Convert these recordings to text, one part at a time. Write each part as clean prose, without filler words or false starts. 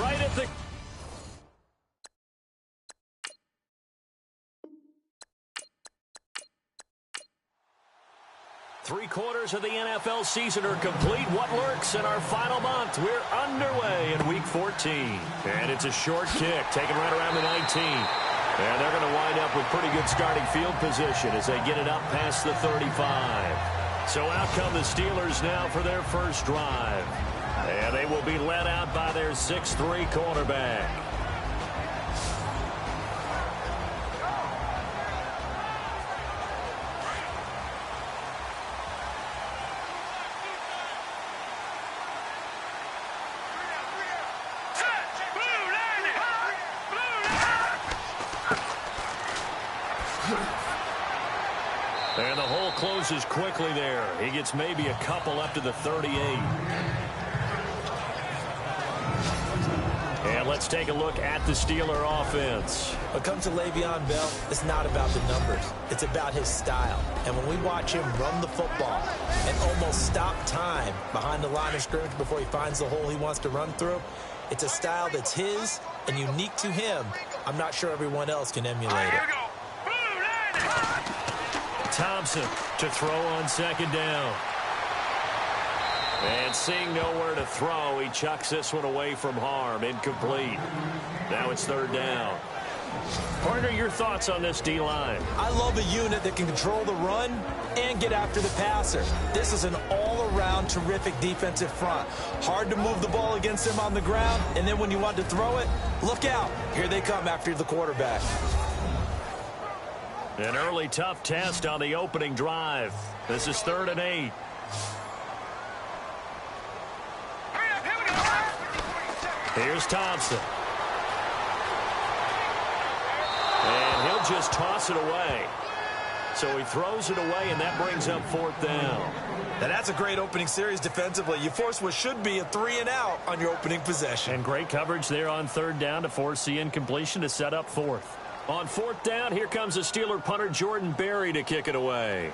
right at the... Three-quarters of the NFL season are complete. What lurks in our final month? We're underway in Week 14. And it's a short kick, taken right around the 19. And they're going to wind up with pretty good starting field position as they get it up past the 35. So out come the Steelers now for their first drive. And they will be led out by their 6'3" quarterback. And the hole closes quickly there. He gets maybe a couple up to the 38. And let's take a look at the Steeler offense. When it comes to Le'Veon Bell, it's not about the numbers. It's about his style. And when we watch him run the football and almost stop time behind the line of scrimmage before he finds the hole he wants to run through, it's a style that's his and unique to him. I'm not sure everyone else can emulate it. Thompson to throw on second down. And seeing nowhere to throw, he chucks this one away from harm. Incomplete. Now it's third down. Partner, your thoughts on this D-line? I love a unit that can control the run and get after the passer. This is an all-around terrific defensive front. Hard to move the ball against them on the ground, and then when you want to throw it, look out. Here they come after the quarterback. An early tough test on the opening drive. This is 3rd and 8. Here's Thompson. And he'll just toss it away. So he throws it away, and that brings up 4th down. Now that's a great opening series defensively. You force what should be a 3-and-out on your opening possession. And great coverage there on 3rd down to force the incompletion to set up 4th. On 4th down, here comes the Steeler punter Jordan Berry to kick it away.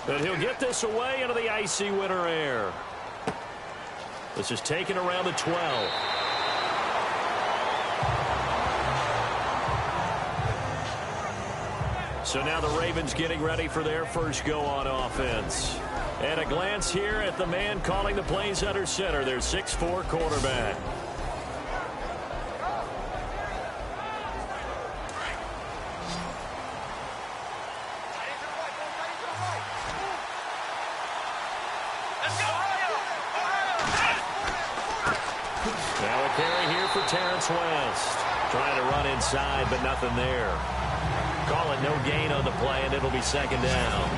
And he'll get this away into the icy winter air. This is taken around the 12. So now the Ravens getting ready for their first go on offense. And a glance here at the man calling the plays under center, their 6'4" quarterback. Now a carry here for Terrence West. Trying to run inside, but nothing there. Call it no gain on the play, and it'll be 2nd down.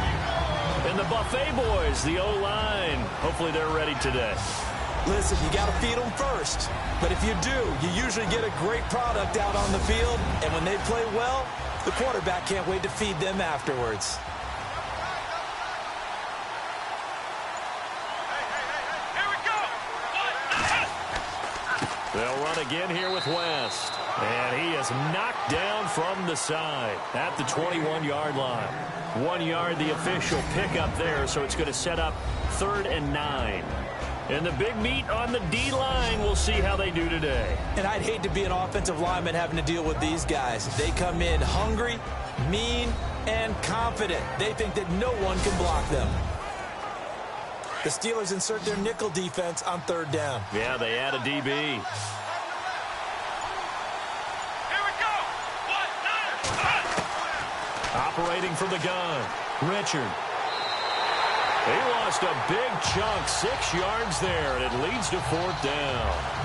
And the Buffet boys, the O-line, hopefully they're ready today. Listen, you got to feed them first. But if you do, you usually get a great product out on the field. And when they play well, the quarterback can't wait to feed them afterwards. They'll run again here with West. And he is knocked down from the side at the 21-yard line. 1 yard, the official pickup there, so it's going to set up 3rd and 9. And the big meat on the D-line, we'll see how they do today. And I'd hate to be an offensive lineman having to deal with these guys. They come in hungry, mean, and confident. They think that no one can block them. The Steelers insert their nickel defense on 3rd down. Yeah, they add a DB. Operating from the gun, Richard. He lost a big chunk, 6 yards there, and it leads to 4th down.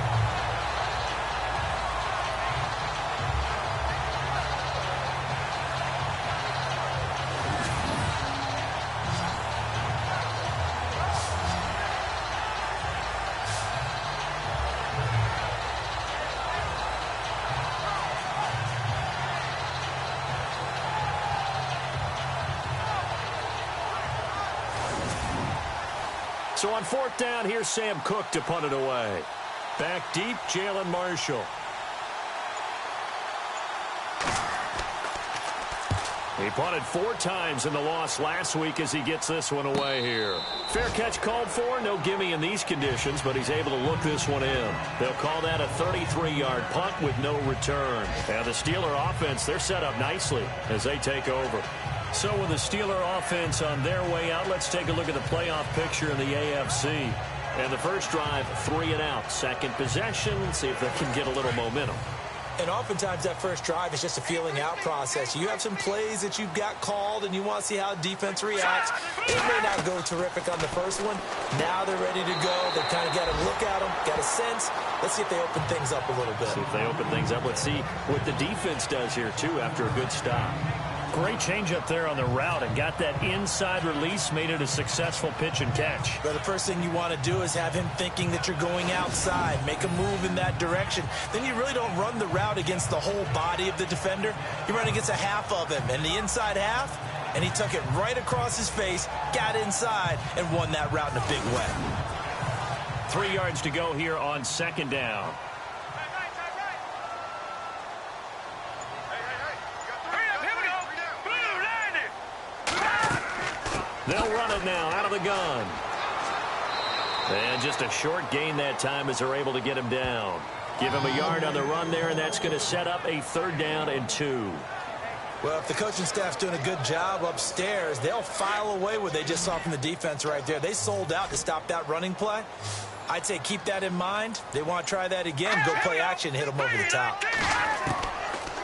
So on 4th down, here's Sam Cook to punt it away. Back deep, Jalen Marshall. He punted 4 times in the loss last week as he gets this one away here. Fair catch called for. No gimme in these conditions, but he's able to look this one in. They'll call that a 33-yard punt with no return. And the Steeler offense, they're set up nicely as they take over. So with the Steeler offense on their way out, let's take a look at the playoff picture in the AFC. And the first drive, 3 and out. Second possession, see if they can get a little momentum. And oftentimes that first drive is just a feeling out process. You have some plays that you've got called and you want to see how defense reacts. It may not go terrific on the first one. Now they're ready to go. They kind of got to look at them, got a sense. Let's see if they open things up a little bit. See if they open things up. Let's see what the defense does here, too, after a good stop. Great change up there on the route and got that inside release, made it a successful pitch and catch. But the first thing you want to do is have him thinking that you're going outside, make a move in that direction. Then you really don't run the route against the whole body of the defender. You run against a half of him, and the inside half, and he took it right across his face, got inside, and won that route in a big way. 3 yards to go here on second down. They'll run it now out of the gun. And just a short gain that time as they're able to get him down. Give him a yard on the run there, and that's going to set up a 3rd down and 2. Well, if the coaching staff's doing a good job upstairs, they'll file away what they just saw from the defense right there. They sold out to stop that running play. I'd say keep that in mind. They want to try that again, go play action, hit them over the top.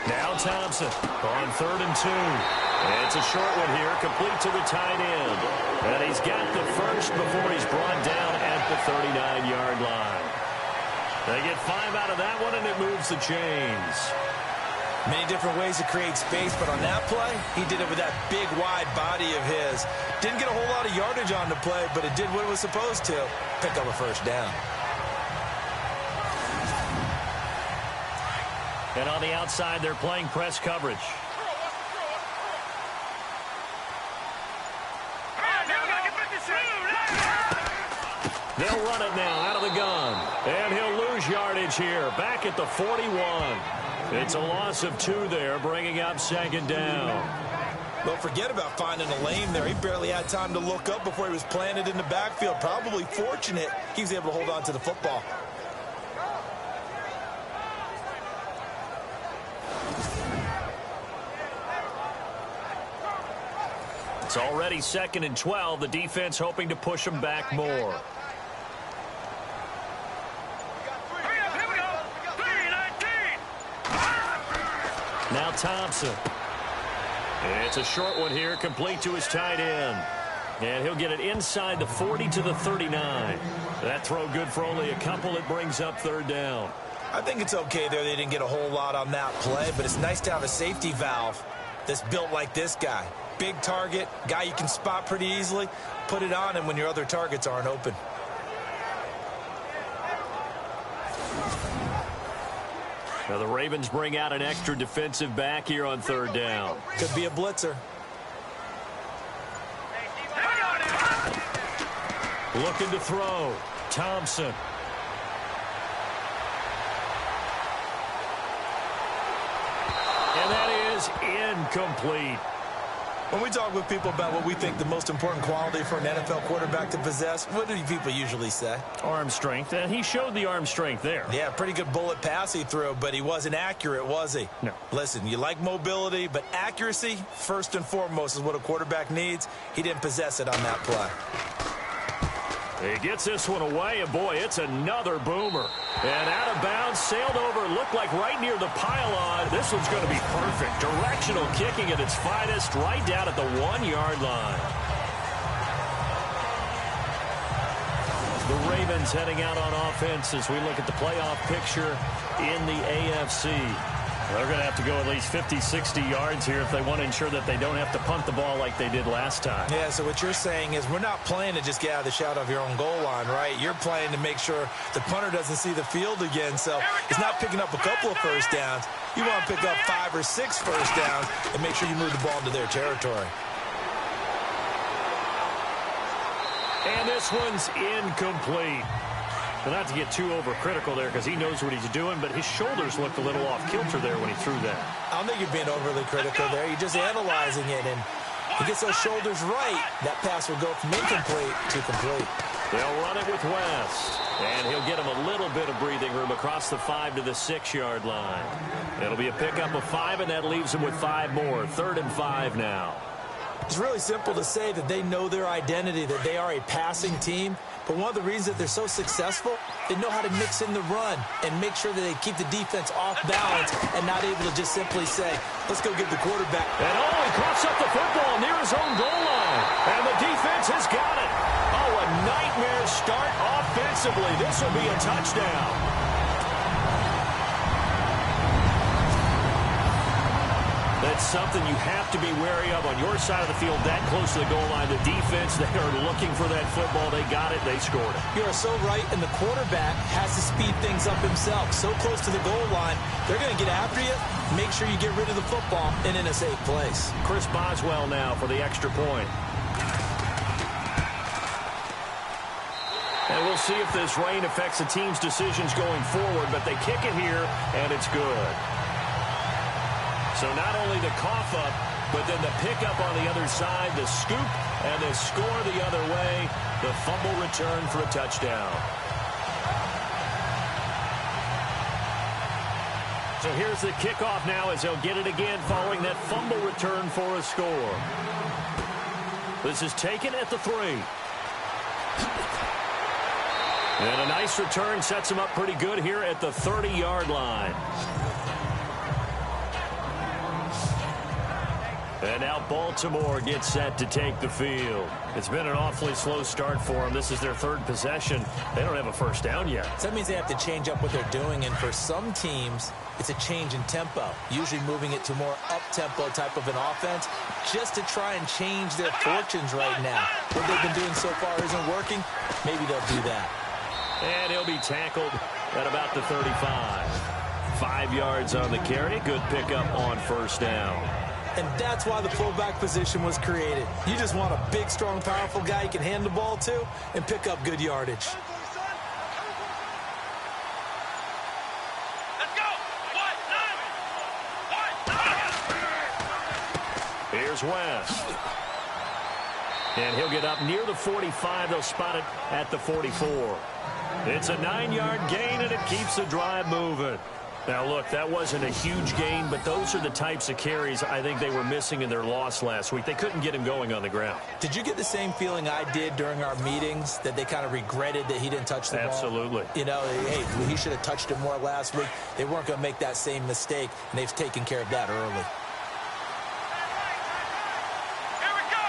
Now Thompson on 3rd and 2. It's a short one here, complete to the tight end. And he's got the first before he's brought down at the 39-yard line. They get 5 out of that one, and it moves the chains. Many different ways to create space, but on that play, he did it with that big, wide body of his. Didn't get a whole lot of yardage on the play, but it did what it was supposed to, pick up a 1st down. And on the outside, they're playing press coverage. They'll run it now out of the gun. And he'll lose yardage here. Back at the 41. It's a loss of 2 there, bringing up 2nd down. Well, forget about finding a lane there. He barely had time to look up before he was planted in the backfield. Probably fortunate he was able to hold on to the football. It's already 2nd and 12. The defense hoping to push them back more. Now Thompson. It's a short one here, complete to his tight end. And he'll get it inside the 40 to the 39. That throw good for only a couple. It brings up 3rd down. I think it's okay there. They didn't get a whole lot on that play, but it's nice to have a safety valve that's built like this guy. Big target, guy you can spot pretty easily. Put it on him when your other targets aren't open. Now the Ravens bring out an extra defensive back here on 3rd down. Could be a blitzer. Looking to throw. Thompson. And that is incomplete. When we talk with people about what we think the most important quality for an NFL quarterback to possess, what do people usually say? Arm strength, and he showed the arm strength there. Yeah, pretty good bullet pass he threw, but he wasn't accurate, was he? No. Listen, you like mobility, but accuracy, first and foremost, is what a quarterback needs. He didn't possess it on that play. He gets this one away, and boy, it's another boomer. And out of bounds, sailed over, looked like right near the pylon. This one's going to be perfect. Directional kicking at its finest, right down at the 1-yard line. The Ravens heading out on offense as we look at the playoff picture in the AFC. They're going to have to go at least 50, 60 yards here if they want to ensure that they don't have to punt the ball like they did last time. Yeah, so what you're saying is we're not playing to just get out of the shadow of your own goal line, right? You're playing to make sure the punter doesn't see the field again. So it's not picking up a couple of 1st downs. You want to pick up 5 or 6 1st downs and make sure you move the ball into their territory. And this one's incomplete. Not to get too overcritical there because he knows what he's doing, but his shoulders looked a little off kilter there when he threw that. I don't think you're being overly critical there. You're just analyzing it, and he gets those shoulders right. That pass will go from incomplete to complete. They'll run it with West, and he'll get him a little bit of breathing room across the 5 to the 6-yard line. It'll be a pickup of 5, and that leaves him with 5 more. 3rd and 5 now. It's really simple to say that they know their identity, that they are a passing team. But one of the reasons that they're so successful, they know how to mix in the run and make sure that they keep the defense off balance and not able to just simply say, let's go get the quarterback. And he coughs up the football near his own goal line. And the defense has got it. Oh, a nightmare start offensively. This will be a touchdown. That's something you have to be wary of on your side of the field, that close to the goal line. The defense, they are looking for that football. They got it. They scored it. You are so right, and the quarterback has to speed things up himself. So close to the goal line, they're going to get after you. Make sure you get rid of the football and in a safe place. Chris Boswell now for the extra point. And we'll see if this rain affects the team's decisions going forward, but they kick it here, and it's good. So not only the cough up, but then the pickup on the other side, the scoop, and the score the other way, the fumble return for a touchdown. So here's the kickoff now as they'll get it again following that fumble return for a score. This is taken at the 3. And a nice return sets him up pretty good here at the 30-yard line. And now Baltimore gets set to take the field. It's been an awfully slow start for them. This is their 3rd possession. They don't have a first down yet. So that means they have to change up what they're doing, and for some teams, it's a change in tempo, usually moving it to more up-tempo type of an offense just to try and change their fortunes right now. What they've been doing so far isn't working. Maybe they'll do that. And he'll be tackled at about the 35. 5 yards on the carry. Good pickup on first down. And that's why the fullback position was created. You just want a big, strong, powerful guy you can hand the ball to and pick up good yardage. Let's go! Here's West. And he'll get up near the 45. They'll spot it at the 44. It's a 9-yard gain, and it keeps the drive moving. Now, look, that wasn't a huge gain, but those are the types of carries I think they were missing in their loss last week. They couldn't get him going on the ground. Did you get the same feeling I did during our meetings, that they kind of regretted that he didn't touch the ball? Absolutely. You know, hey, he should have touched it more last week. They weren't going to make that same mistake, and they've taken care of that early. Here we go!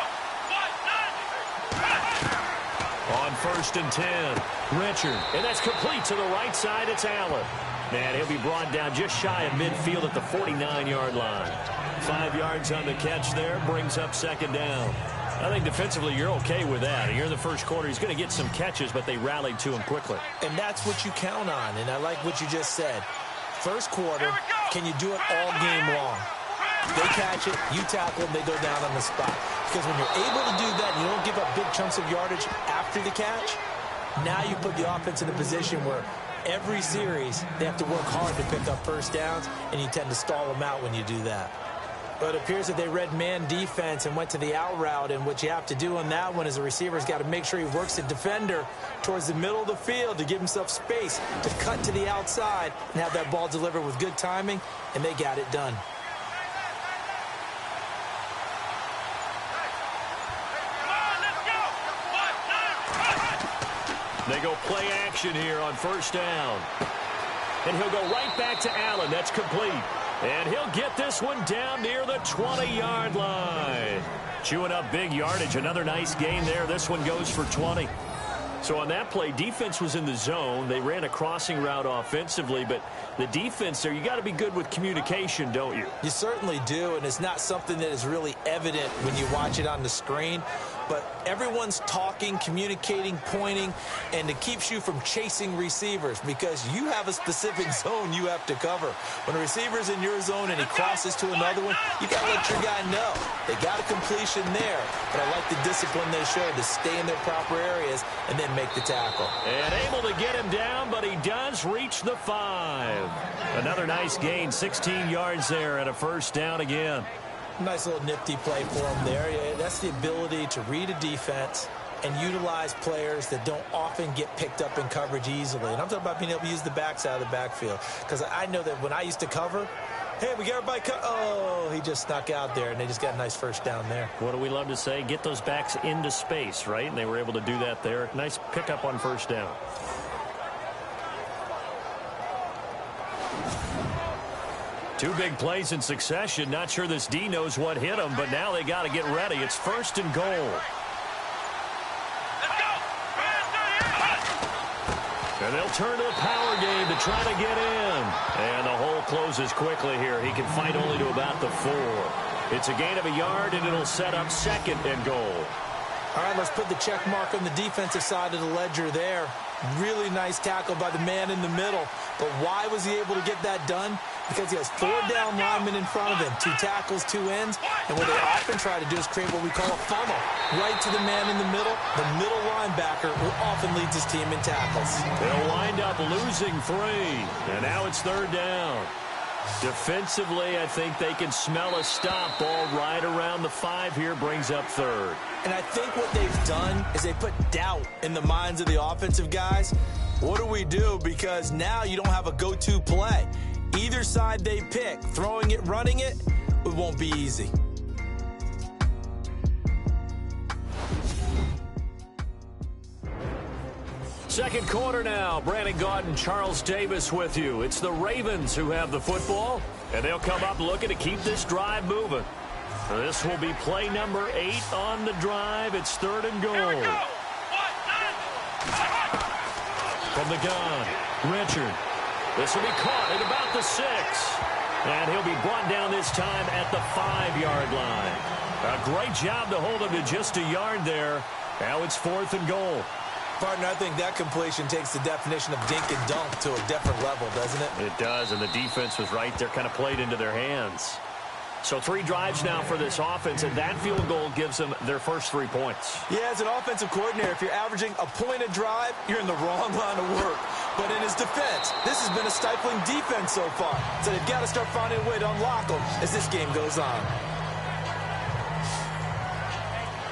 On 1st and 10, Richard. And that's complete to the right side. It's Allen. And he'll be brought down just shy of midfield at the 49-yard line. 5 yards on the catch there, brings up 2nd down. I think defensively you're okay with that. Here in the first quarter, he's going to get some catches, but they rallied to him quickly. And that's what you count on, and I like what you just said. First quarter, can you do it all game long? They catch it, you tackle them, they go down on the spot. Because when you're able to do that and you don't give up big chunks of yardage after the catch, now you put the offense in a position where every series, they have to work hard to pick up first downs, and you tend to stall them out when you do that. But it appears that they read man defense and went to the out route, and what you have to do on that one is the receiver's got to make sure he works the defender towards the middle of the field to give himself space to cut to the outside and have that ball delivered with good timing, and they got it done. They go play action here on first down. And he'll go right back to Allen. That's complete. And he'll get this one down near the 20-yard line. Chewing up big yardage. Another nice gain there. This one goes for 20. So on that play, defense was in the zone. They ran a crossing route offensively, but the defense there, you got to be good with communication, don't you? You certainly do, and it's not something that is really evident when you watch it on the screen. but everyone's talking, communicating, pointing, and it keeps you from chasing receivers because you have a specific zone you have to cover. When a receiver's in your zone and he crosses to another one, you got to let your guy know. They got a completion there, but I like the discipline they showed to stay in their proper areas and then make the tackle. And able to get him down, but he does reach the 5. Another nice gain, 16 yards there and a first down again. Nice little nifty play for him there. Yeah, that's the ability to read a defense and utilize players that don't often get picked up in coverage easily. And I'm talking about being able to use the backside of the backfield. Because I know that when I used to cover, hey, we got everybody cut. Oh, he just snuck out there, and they just got a nice first down there. What do we love to say? Get those backs into space, right? And they were able to do that there. Nice pickup on first down. Two big plays in succession. Not sure this D knows what hit him, but now they got to get ready. It's first and goal. Let's go. And they'll turn to the power game to try to get in. And the hole closes quickly here. He can fight only to about the 4. It's a gain of a yard, and it'll set up second and goal. All right, let's put the check mark on the defensive side of the ledger there. Really nice tackle by the man in the middle. But why was he able to get that done? Because he has 4 down linemen in front of him, 2 tackles, 2 ends. And what they often try to do is create what we call a funnel. Right to the man in the middle. The middle linebacker who often leads his team in tackles. They'll wind up losing 3. And now it's third down. Defensively, I think they can smell a stop. Ball right around the 5 here, brings up third. And I think what they've done is they put doubt in the minds of the offensive guys. What do we do? Because now you don't have a go-to play. Either side they pick, throwing it, running it, it won't be easy. Second quarter now. Brandon Gaudin, Charles Davis with you. It's the Ravens who have the football, and they'll come up looking to keep this drive moving. This will be play number 8 on the drive. It's third and goal. Here we go. From the gun, Richard. This will be caught at about the 6. And he'll be brought down this time at the 5-yard line. A great job to hold him to just a yard there. Now it's 4th and goal. Partner, I think that completion takes the definition of dink and dunk to a different level, doesn't it? It does, and the defense was right there, kind of played into their hands. So 3 drives now for this offense, and that field goal gives them their first 3 points. Yeah, as an offensive coordinator, if you're averaging a point a drive, you're in the wrong line of work. But in his defense, this has been a stifling defense so far. So they've got to start finding a way to unlock them as this game goes on.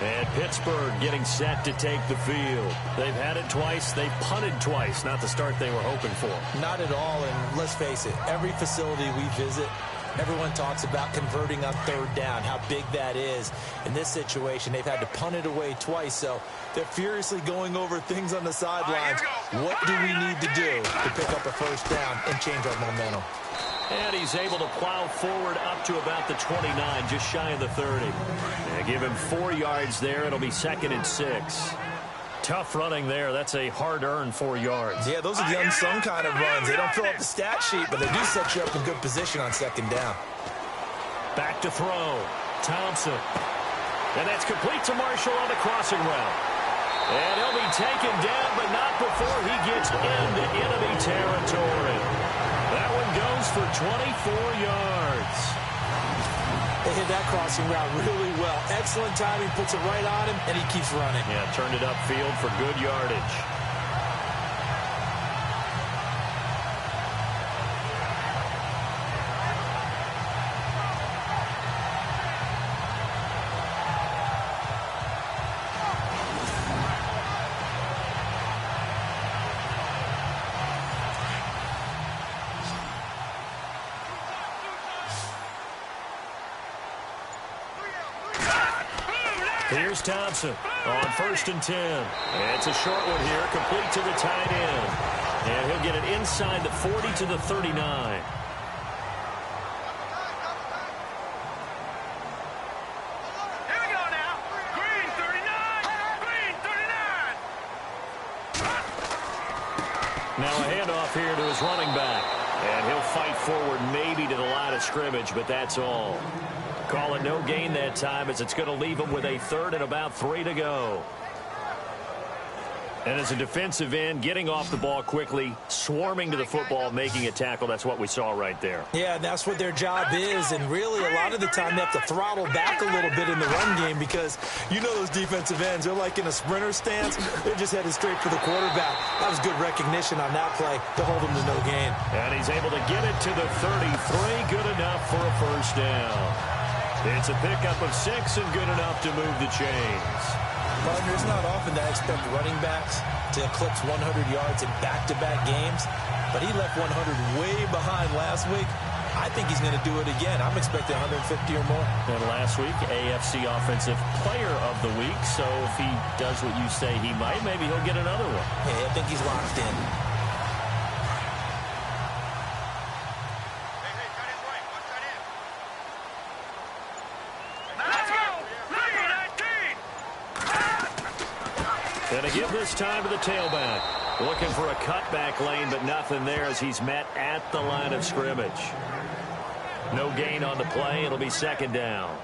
And Pittsburgh getting set to take the field. They've had it twice. They've punted twice. Not the start they were hoping for. Not at all, and let's face it, every facility we visit, everyone talks about converting on third down, how big that is. In this situation, they've had to punt it away twice, so they're furiously going over things on the sidelines. What do we need to do to pick up a first down and change our momentum? And he's able to plow forward up to about the 29, just shy of the 30. And give him 4 yards there. It'll be 2nd and 6. Tough running there. That's a hard-earned 4 yards. Yeah, those are the unsung kind of runs. They don't fill up the stat sheet, but they do set you up in good position on 2nd down. Back to throw. Thompson. And that's complete to Marshall on the crossing route. And he'll be taken down, but not before he gets into enemy territory. That one goes for 24 yards. They hit that crossing route really well. Excellent timing, puts it right on him, and he keeps running. Yeah, turned it upfield for good yardage. Here's Thompson on 1st and 10. And it's a short one here, complete to the tight end. And he'll get it inside the 40 to the 39. Here we go now. Green 39. Green 39. Now a handoff here to his running back. And he'll fight forward maybe to the line of scrimmage, but that's all. Call it no gain that time as it's going to leave them with a third and about 3 to go. And as a defensive end, getting off the ball quickly, swarming to the football, making a tackle, that's what we saw right there. Yeah, and that's what their job is. And really, a lot of the time, they have to throttle back a little bit in the run game because you know those defensive ends, they're like in a sprinter stance. They're just headed straight for the quarterback. That was good recognition on that play to hold them to no gain. And he's able to get it to the 33, good enough for a first down. It's a pickup of 6 and good enough to move the chains. Partner, it's not often that I expect running backs to eclipse 100 yards in back-to-back games, but he left 100 way behind last week. I think he's going to do it again. I'm expecting 150 or more. And last week, AFC Offensive Player of the Week, so if he does what you say he might, maybe he'll get another one. Yeah, I think he's locked in. And to give this time to the tailback. Looking for a cutback lane, but nothing there as he's met at the line of scrimmage. No gain on the play. It'll be second down.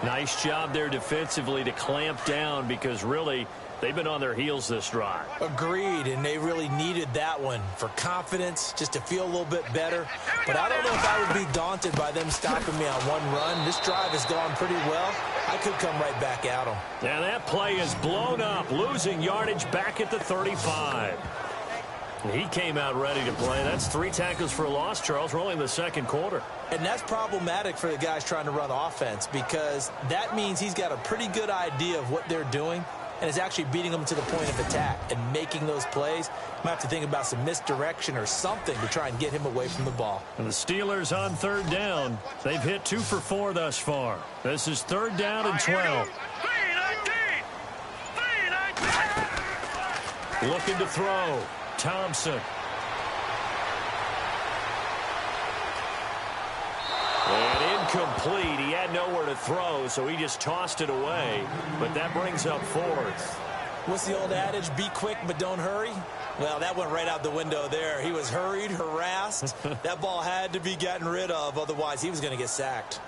Nice job there defensively to clamp down because really they've been on their heels this drive. Agreed, and they really needed that one for confidence, just to feel a little bit better. But I don't know if I would be daunted by them stopping me on one run. This drive has gone pretty well. I could come right back at them. And that play is blown up, losing yardage back at the 35. He came out ready to play. That's 3 tackles for a loss, Charles. We're only in the second quarter. And that's problematic for the guys trying to run offense because that means he's got a pretty good idea of what they're doing and is actually beating them to the point of attack and making those plays. Might have to think about some misdirection or something to try and get him away from the ball. And the Steelers on third down. They've hit 2 for 4 thus far. This is third down and 12. Looking to throw. Thompson. And incomplete. He had nowhere to throw, so he just tossed it away. But that brings up 4th. What's the old adage? Be quick, but don't hurry? Well, that went right out the window there. He was hurried, harassed. That ball had to be gotten rid of, otherwise he was going to get sacked.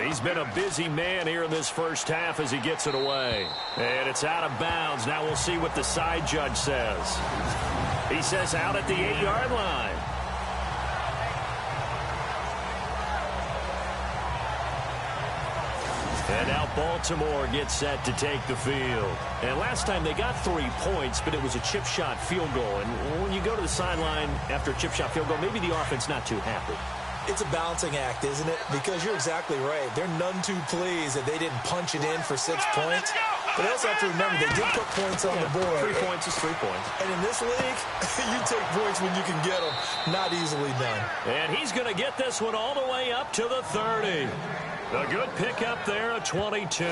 He's been a busy man here in this first half as he gets it away. And it's out of bounds. Now we'll see what the side judge says. He says out at the 8-yard line. And now Baltimore gets set to take the field. And last time they got 3 points, but it was a chip shot field goal. And when you go to the sideline after a chip shot field goal, maybe the offense not too happy. It's a balancing act, isn't it? Because you're exactly right. They're none too pleased that they didn't punch it in for 6 points. But they also have to remember they did put points on the board. 3 points is 3 points. And in this league, you take points when you can get them. Not easily done. And he's going to get this one all the way up to the 30. A good pickup there, a 22.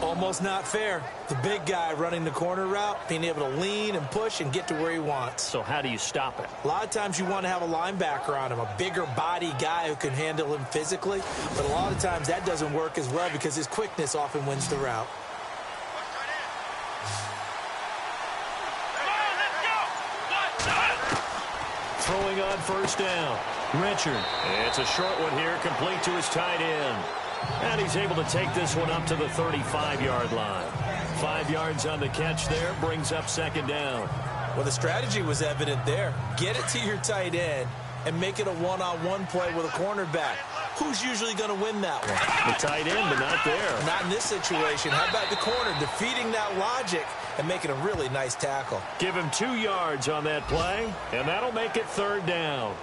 Almost not fair. The big guy running the corner route, being able to lean and push and get to where he wants. So how do you stop it? A lot of times you want to have a linebacker on him, a bigger body guy who can handle him physically. But a lot of times that doesn't work as well because his quickness often wins the route. Throwing on first down. Richard. It's a short one here, complete to his tight end. And he's able to take this one up to the 35-yard line. 5 yards on the catch there, brings up second down. Well, the strategy was evident there. Get it to your tight end and make it a one-on-one play with a cornerback. Who's usually going to win that one? The tight end, but not there. Not in this situation. How about the corner defeating that logic and making a really nice tackle? Give him 2 yards on that play, and that'll make it third down.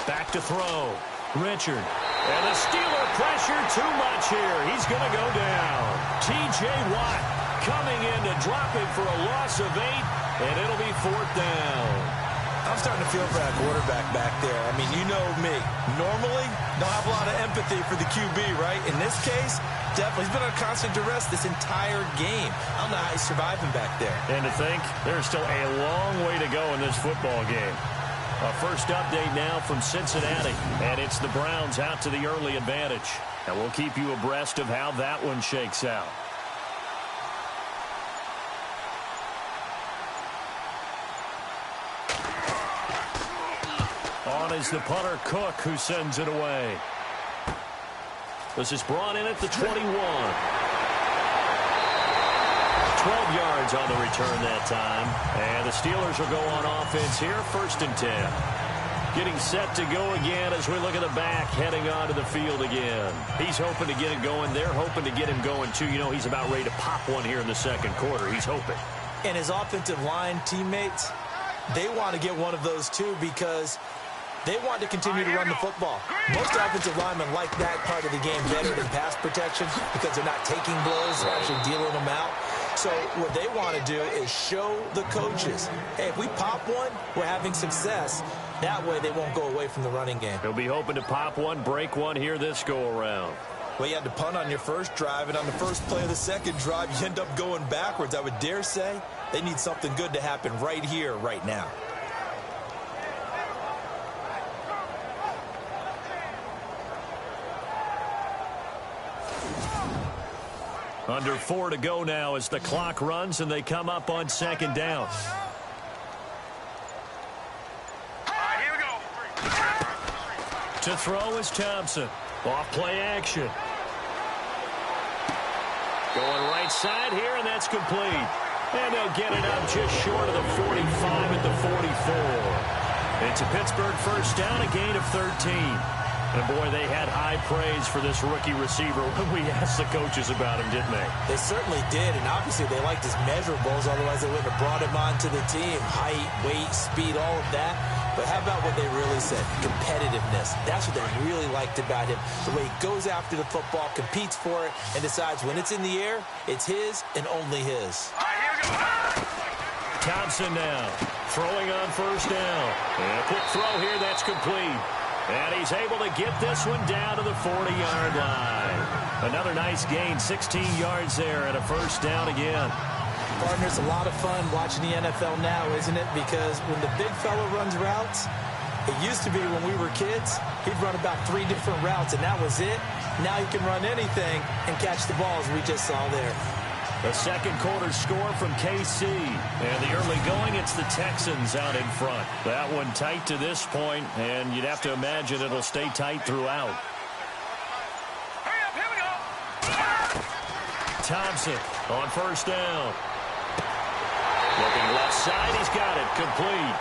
Back to throw. Richard. And the Steeler pressure too much here. He's going to go down. T.J. Watt coming in to drop him for a loss of 8, and it'll be fourth down. I I'm starting to feel for that quarterback back there. I mean, you know me. Normally, don't have a lot of empathy for the QB, right? In this case, definitely. He's been on constant duress this entire game. I don't know how he's surviving back there. And to think, there's still a long way to go in this football game. Our first update now from Cincinnati, and it's the Browns out to the early advantage. And we'll keep you abreast of how that one shakes out. On is the punter, Cook, who sends it away. This is brought in at the 21. 12 yards on the return that time. And the Steelers will go on offense here, 1st and 10. Getting set to go again as we look at the back, heading onto the field again. He's hoping to get it going. They're hoping to get him going, too. You know, he's about ready to pop one here in the second quarter. He's hoping. And his offensive line teammates, they want to get one of those, too, because they want to continue to run the football. Most offensive linemen like that part of the game better than pass protection because they're not taking blows, they're actually dealing them out. So what they want to do is show the coaches, hey, if we pop one, we're having success. That way they won't go away from the running game. He'll be hoping to pop one, break one here this go-around. Well, you had to punt on your first drive, and on the first play of the second drive, you end up going backwards. I would dare say they need something good to happen right here, right now. Under 4 to go now as the clock runs and they come up on 2nd down. Here we go. To throw is Thompson. Off play action. Going right side here, and that's complete. And they'll get it up just short of the 45 at the 44. It's a Pittsburgh first down, a gain of 13. And, boy, they had high praise for this rookie receiver when we asked the coaches about him, didn't they? They certainly did, and obviously they liked his measurables. Otherwise, they wouldn't have brought him onto the team. Height, weight, speed, all of that. But how about what they really said? Competitiveness. That's what they really liked about him. The way he goes after the football, competes for it, and decides when it's in the air, it's his and only his. Here we go. Thompson now throwing on first down. And a quick throw here, that's complete. And he's able to get this one down to the 40-yard line. Another nice gain, 16 yards there and a first down again. Partner, it's a lot of fun watching the NFL now, isn't it? Because when the big fella runs routes, it used to be when we were kids, he'd run about 3 different routes, and that was it. Now he can run anything and catch the ball, as we just saw there. The second quarter score from KC. And the early going, it's the Texans out in front. That one tight to this point, and you'd have to imagine it'll stay tight throughout. Hurry up, here we go. Thompson on first down. Looking left side, he's got it complete.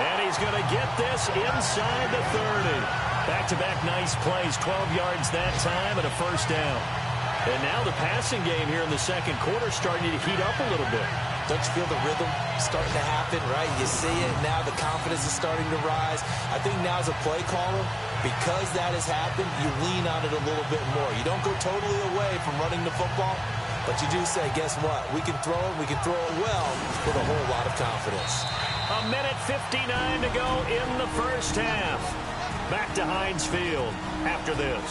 And he's going to get this inside the 30. Back-to-back nice plays, 12 yards that time and a first down. And now the passing game here in the second quarter starting to heat up a little bit. Don't you feel the rhythm starting to happen, right? You see it now, the confidence is starting to rise. I think now as a play caller, because that has happened, you lean on it a little bit more. You don't go totally away from running the football, but you do say, guess what? We can throw it, we can throw it well with a whole lot of confidence. A minute 59 to go in the first half. Back to Heinz Field after this.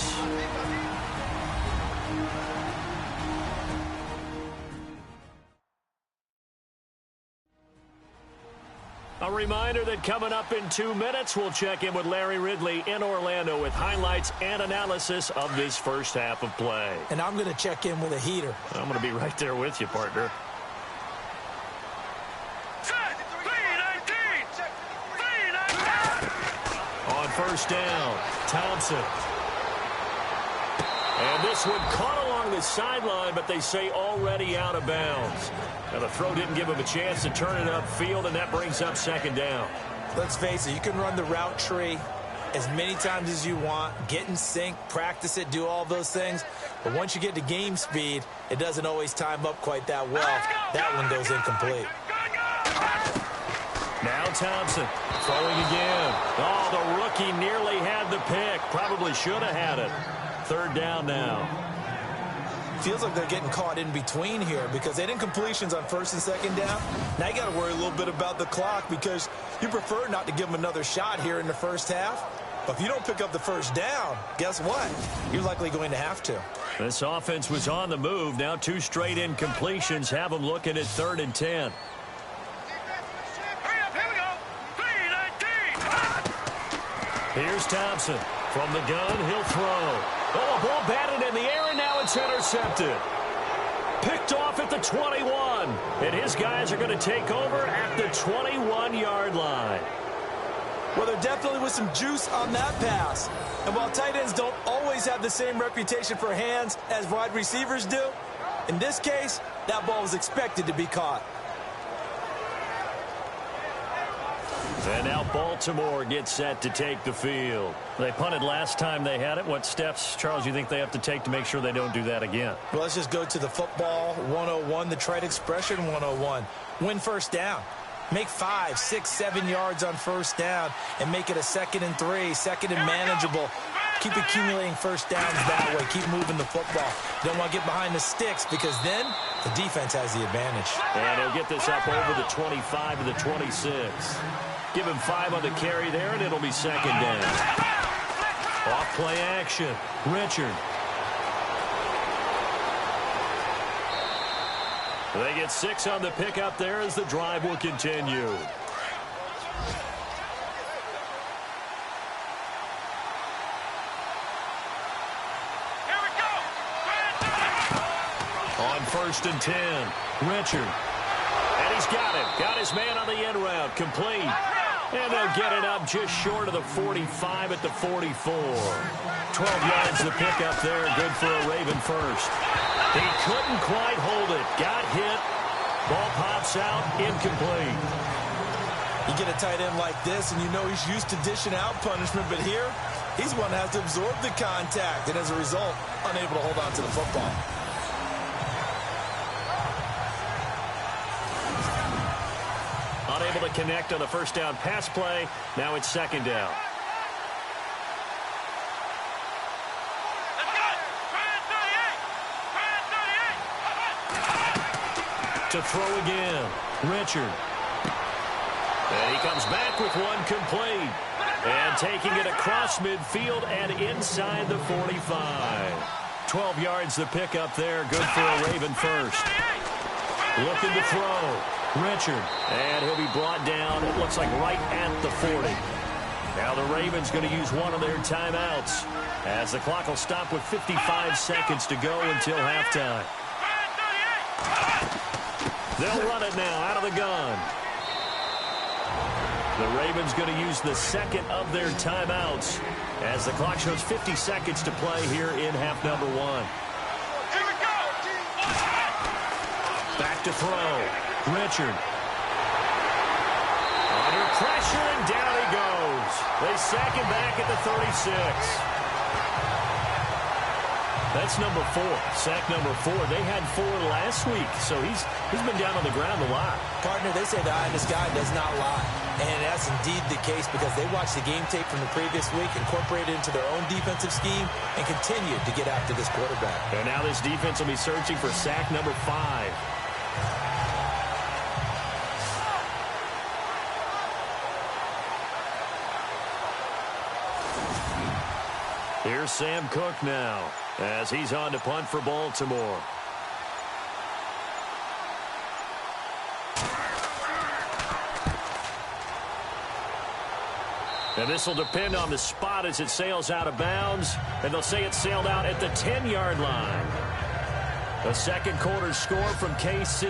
A reminder that coming up in 2 minutes, we'll check in with Larry Ridley in Orlando with highlights and analysis of this first half of play. And I'm going to check in with a heater. I'm going to be right there with you, partner. Set. 3-19. 3-19. On first down, Thompson. And this one caught along the sideline, but they say already out of bounds. Now, the throw didn't give him a chance to turn it upfield, and that brings up second down. Let's face it, you can run the route tree as many times as you want, get in sync, practice it, do all those things. But once you get to game speed, it doesn't always time up quite that well. That one goes incomplete. Now Thompson throwing again. Oh, the rookie nearly had the pick. Probably should have had it. Third down now. feels like they're getting caught in between here because they didn't completions on first and second down. Now you got to worry a little bit about the clock because you prefer not to give them another shot here in the first half. But if you don't pick up the first down, guess what? You're likely going to have to. This offense was on the move. Now 2 straight incompletions have them looking at 3rd and 10. Hurry up, here we go. 3-19. Here's Thompson. From the gun, he'll throw. Oh, a ball batted in the air, and now it's intercepted. Picked off at the 21. And his guys are going to take over at the 21-yard line. Well, there definitely was some juice on that pass. And while tight ends don't always have the same reputation for hands as wide receivers do, in this case, that ball was expected to be caught. And now Baltimore gets set to take the field. They punted last time they had it. What steps, Charles, you think they have to take to make sure they don't do that again? Well, let's just go to the football 101, the trite expression 101. Win first down. Make 5, 6, 7 yards on first down and make it a 2nd and 3, 2nd and manageable. Keep accumulating first downs that way. Keep moving the football. You don't want to get behind the sticks because then the defense has the advantage. And he'll get this up over the 25 to the 26. Give him 5 on the carry there, and it'll be 2nd down. Off play action. Richard. They get 6 on the pickup there as the drive will continue. Here we go. On 1st and 10, Richard. And he's got him. Got his man on the end route. Complete. And they'll get it up just short of the 45 at the 44. 12 yards to pick up there. Good for a Raven first. He couldn't quite hold it. Got hit. Ball pops out. Incomplete. You get a tight end like this, and you know he's used to dishing out punishment, but here, he's one that has to absorb the contact, and as a result, unable to hold on to the football. Unable to connect on the first down pass play. Now it's 2nd down. Let's go. 38. To throw again. Richard. And he comes back with one complete. And taking it across midfield and inside the 45. 12 yards to pick up there. Good for a Raven first. Looking to throw. Richard. And he'll be brought down, it looks like right at the 40. Now the Ravens going to use one of their timeouts as the clock will stop with 55 seconds to go until halftime. They'll run it now out of the gun. The Ravens going to use the 2nd of their timeouts as the clock shows 50 seconds to play here in half number 1. Here we go. Back to throw. Richard. Under pressure, and down he goes. They sack him back at the 36. That's number 4. Sack number 4. They had 4 last week, so he's been down on the ground a lot. Partner, they say the eye in the sky does not lie. And that's indeed the case because they watched the game tape from the previous week, incorporated it into their own defensive scheme, and continued to get after this quarterback. And now this defense will be searching for sack number 5. Here's Sam Cook now as he's on to punt for Baltimore. And this will depend on the spot as it sails out of bounds. And they'll say it sailed out at the 10-yard line. A second quarter score from KC.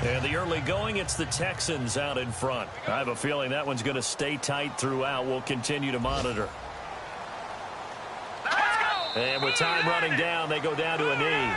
And the early going, it's the Texans out in front. I have a feeling that one's going to stay tight throughout. We'll continue to monitor. And with time running down, they go down to a knee.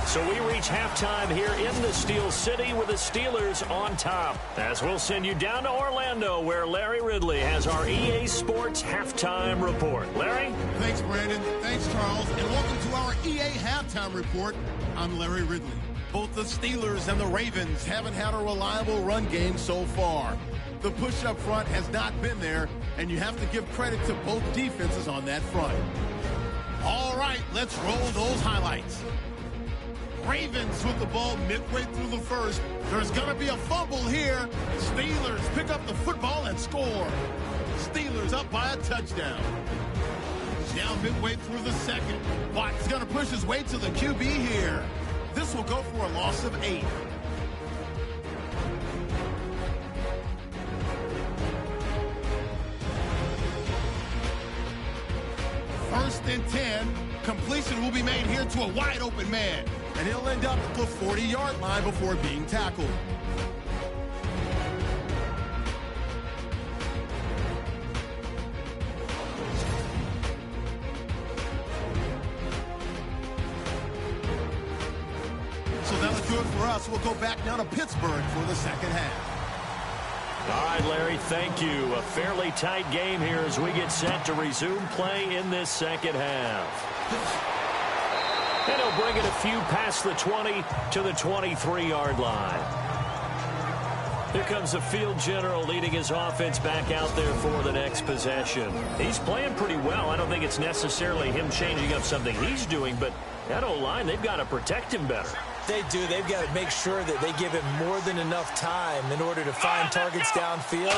So we reach halftime here in the Steel City with the Steelers on top. As we'll send you down to Orlando where Larry Ridley has our EA Sports Halftime Report. Larry? Thanks, Brandon. Thanks, Charles. And welcome to our EA Halftime Report. I'm Larry Ridley. Both the Steelers and the Ravens haven't had a reliable run game so far. The push up front has not been there, and you have to give credit to both defenses on that front. All right, let's roll those highlights. Ravens with the ball midway through the first. There's going to be a fumble here. Steelers pick up the football and score. Steelers up by a touchdown. Down midway through the second. Watt's going to push his way to the QB here. This will go for a loss of 8. First and 10. Completion will be made here to a wide open man. And he'll end up at the 40-yard line before being tackled. So that'll do it for us. We'll go back down to Pittsburgh for the second half. All right, Larry, thank you. A fairly tight game here as we get set to resume play in this second half. And he'll bring it a few past the 20 to the 23-yard line. Here comes the field general leading his offense back out there for the next possession. He's playing pretty well. I don't think it's necessarily him changing up something he's doing, but that O-line, they've got to protect him better. They do. They've got to make sure that they give him more than enough time in order to find targets downfield.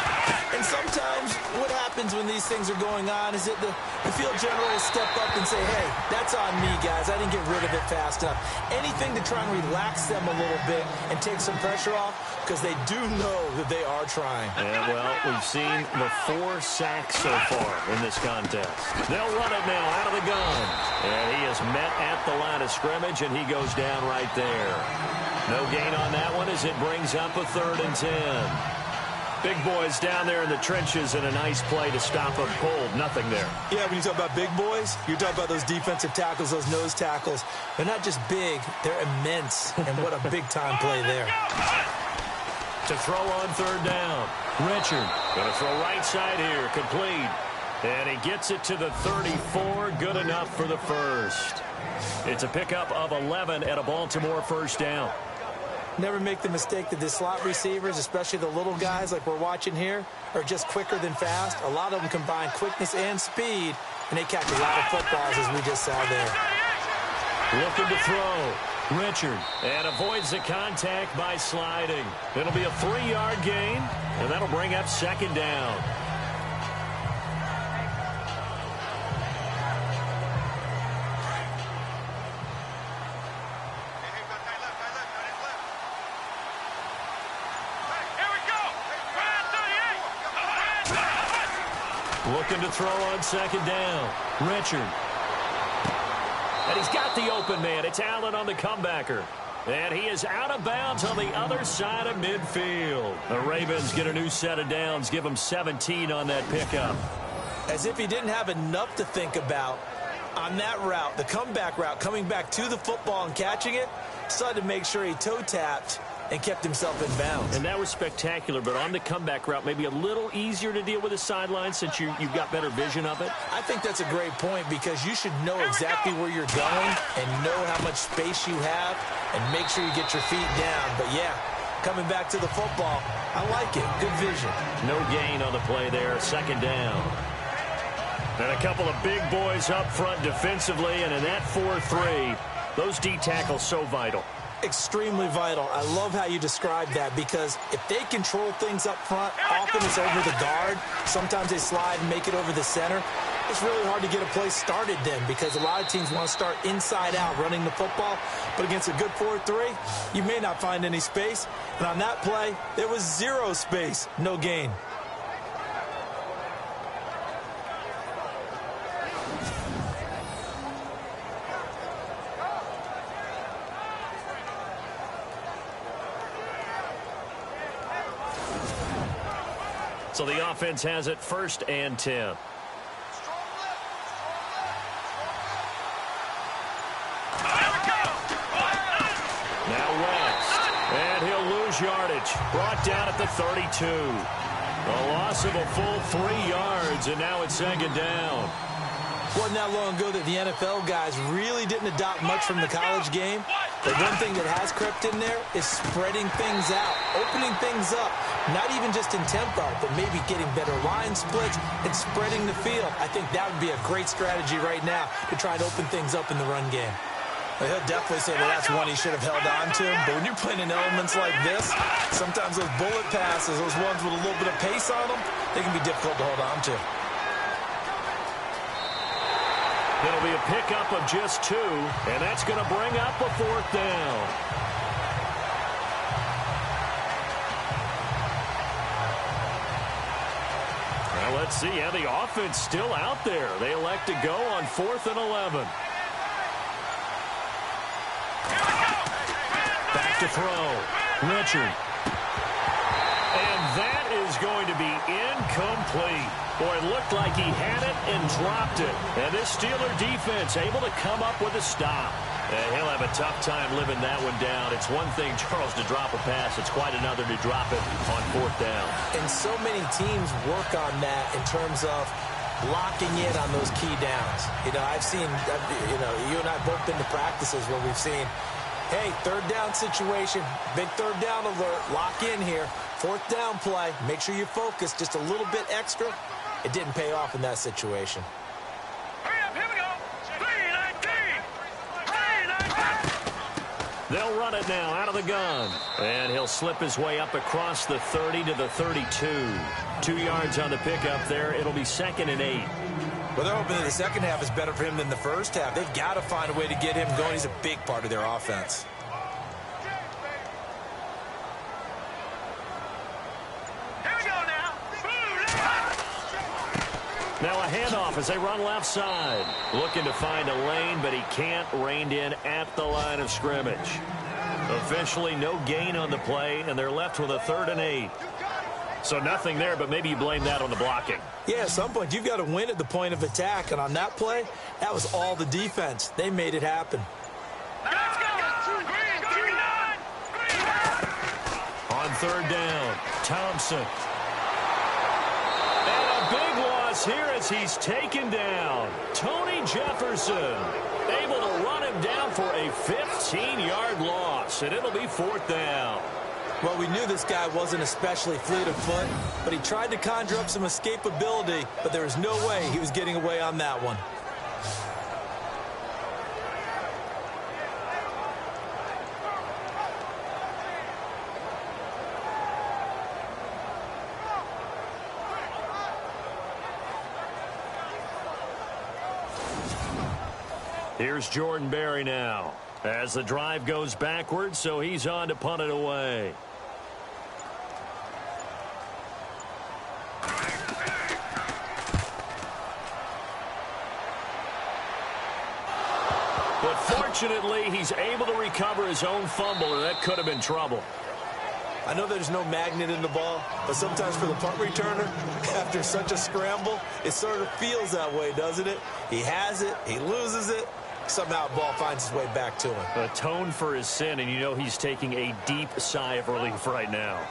And sometimes what happens when these things are going on is that the field general will step up and say, hey, that's on me, guys. I didn't get rid of it fast enough. Anything to try and relax them a little bit and take some pressure off, because they do know that they are trying. And, well, we've seen the 4 sacks so far in this contest. They'll run it now out of the gun. And he is met at the line of scrimmage, and he goes down right there. No gain on that one as it brings up a 3rd and 10. Big boys down there in the trenches, and a nice play to stop up cold. Nothing there. Yeah, when you talk about big boys, you're talking about those defensive tackles, those nose tackles. They're not just big, they're immense. And what a big-time play there. To throw on 3rd down. Richard going to throw right side here. Complete. And he gets it to the 34. Good enough for the first. It's a pickup of 11 at a Baltimore first down. Never make the mistake that the slot receivers, especially the little guys like we're watching here, are just quicker than fast. A lot of them combine quickness and speed, and they catch a lot of footballs, as we just saw there. Looking to throw. Richard. And avoids the contact by sliding. It'll be a 3-yard gain, and that'll bring up 2nd down. Looking to throw on 2nd down. Richard. And he's got the open man. It's Allen on the comebacker. And he is out of bounds on the other side of midfield. The Ravens get a new set of downs. Give him 17 on that pickup. As if he didn't have enough to think about on that route, the comeback route, coming back to the football and catching it, decided to make sure he toe-tapped and kept himself in bounds. And that was spectacular, but on the comeback route, maybe a little easier to deal with the sideline since you've got better vision of it? I think that's a great point, because you should know exactly where you're going and know how much space you have and make sure you get your feet down. But, yeah, coming back to the football, I like it. Good vision. No gain on the play there. 2nd down. And a couple of big boys up front defensively, and in that 4-3, those D tackles so vital. Extremely vital. I love how you describe that, because if they control things up front, often it's over the guard. Sometimes they slide and make it over the center. It's really hard to get a play started then, because a lot of teams want to start inside out running the football. But against a good 4-3, you may not find any space. And on that play, there was 0 space. No gain. So the offense has it 1st and 10. Now West. And he'll lose yardage. Brought down at the 32. A loss of a full 3 yards, and now it's 2nd down. Wasn't that long ago that the NFL guys really didn't adopt much from the college game. But one thing that has crept in there is spreading things out, opening things up, not even just in tempo, but maybe getting better line splits and spreading the field. I think that would be a great strategy right now to try and open things up in the run game. Well, he'll definitely say that that's one he should have held on to. But when you're playing in elements like this, sometimes those bullet passes, those ones with a little bit of pace on them, they can be difficult to hold on to. It'll be a pickup of just 2, and that's going to bring up a 4th down. Well, let's see. Yeah, the offense still out there. They elect to go on 4th and 11. Back to throw. Richard. And that is going to be incomplete. Boy, it looked like he had it and dropped it. And this Steeler defense able to come up with a stop. And he'll have a tough time living that one down. It's one thing, Charles, to drop a pass. It's quite another to drop it on 4th down. And so many teams work on that in terms of locking in on those key downs. You know, I've seen, you and I both been to practices where we've seen, hey, 3rd down situation, big 3rd down alert, lock in here. 4th down play, make sure you focus just a little bit extra. It didn't pay off in that situation. Hurry up, here we go. 3-19. 3-19. They'll run it now out of the gun. And he'll slip his way up across the 30 to the 32. 2 yards on the pickup there. It'll be 2nd and 8. Well, they're hoping that the second half is better for him than the first half. They've got to find a way to get him going. He's a big part of their offense. Now a handoff as they run left side. Looking to find a lane, but he can't. Reined in at the line of scrimmage. Officially no gain on the play, and they're left with a 3rd and 8. So nothing there, but maybe you blame that on the blocking. Yeah, at some point, you've got to win at the point of attack. And on that play, that was all the defense. They made it happen. Let's go. Green 9. On 3rd down, Thompson. And a big loss here as he's taken down. Tony Jefferson able to run him down for a 15-yard loss, and it'll be 4th down. Well, we knew this guy wasn't especially fleet of foot, but he tried to conjure up some escapability, but there was no way he was getting away on that one. Here's Jordan Berry now as the drive goes backwards, so he's on to punt it away. But fortunately, he's able to recover his own fumble, or that could have been trouble. I know there's no magnet in the ball, but sometimes for the punt returner, after such a scramble, it sort of feels that way, doesn't it? He has it, he loses it, somehow the ball finds its way back to him. Atone for his sin, and you know he's taking a deep sigh of relief right now.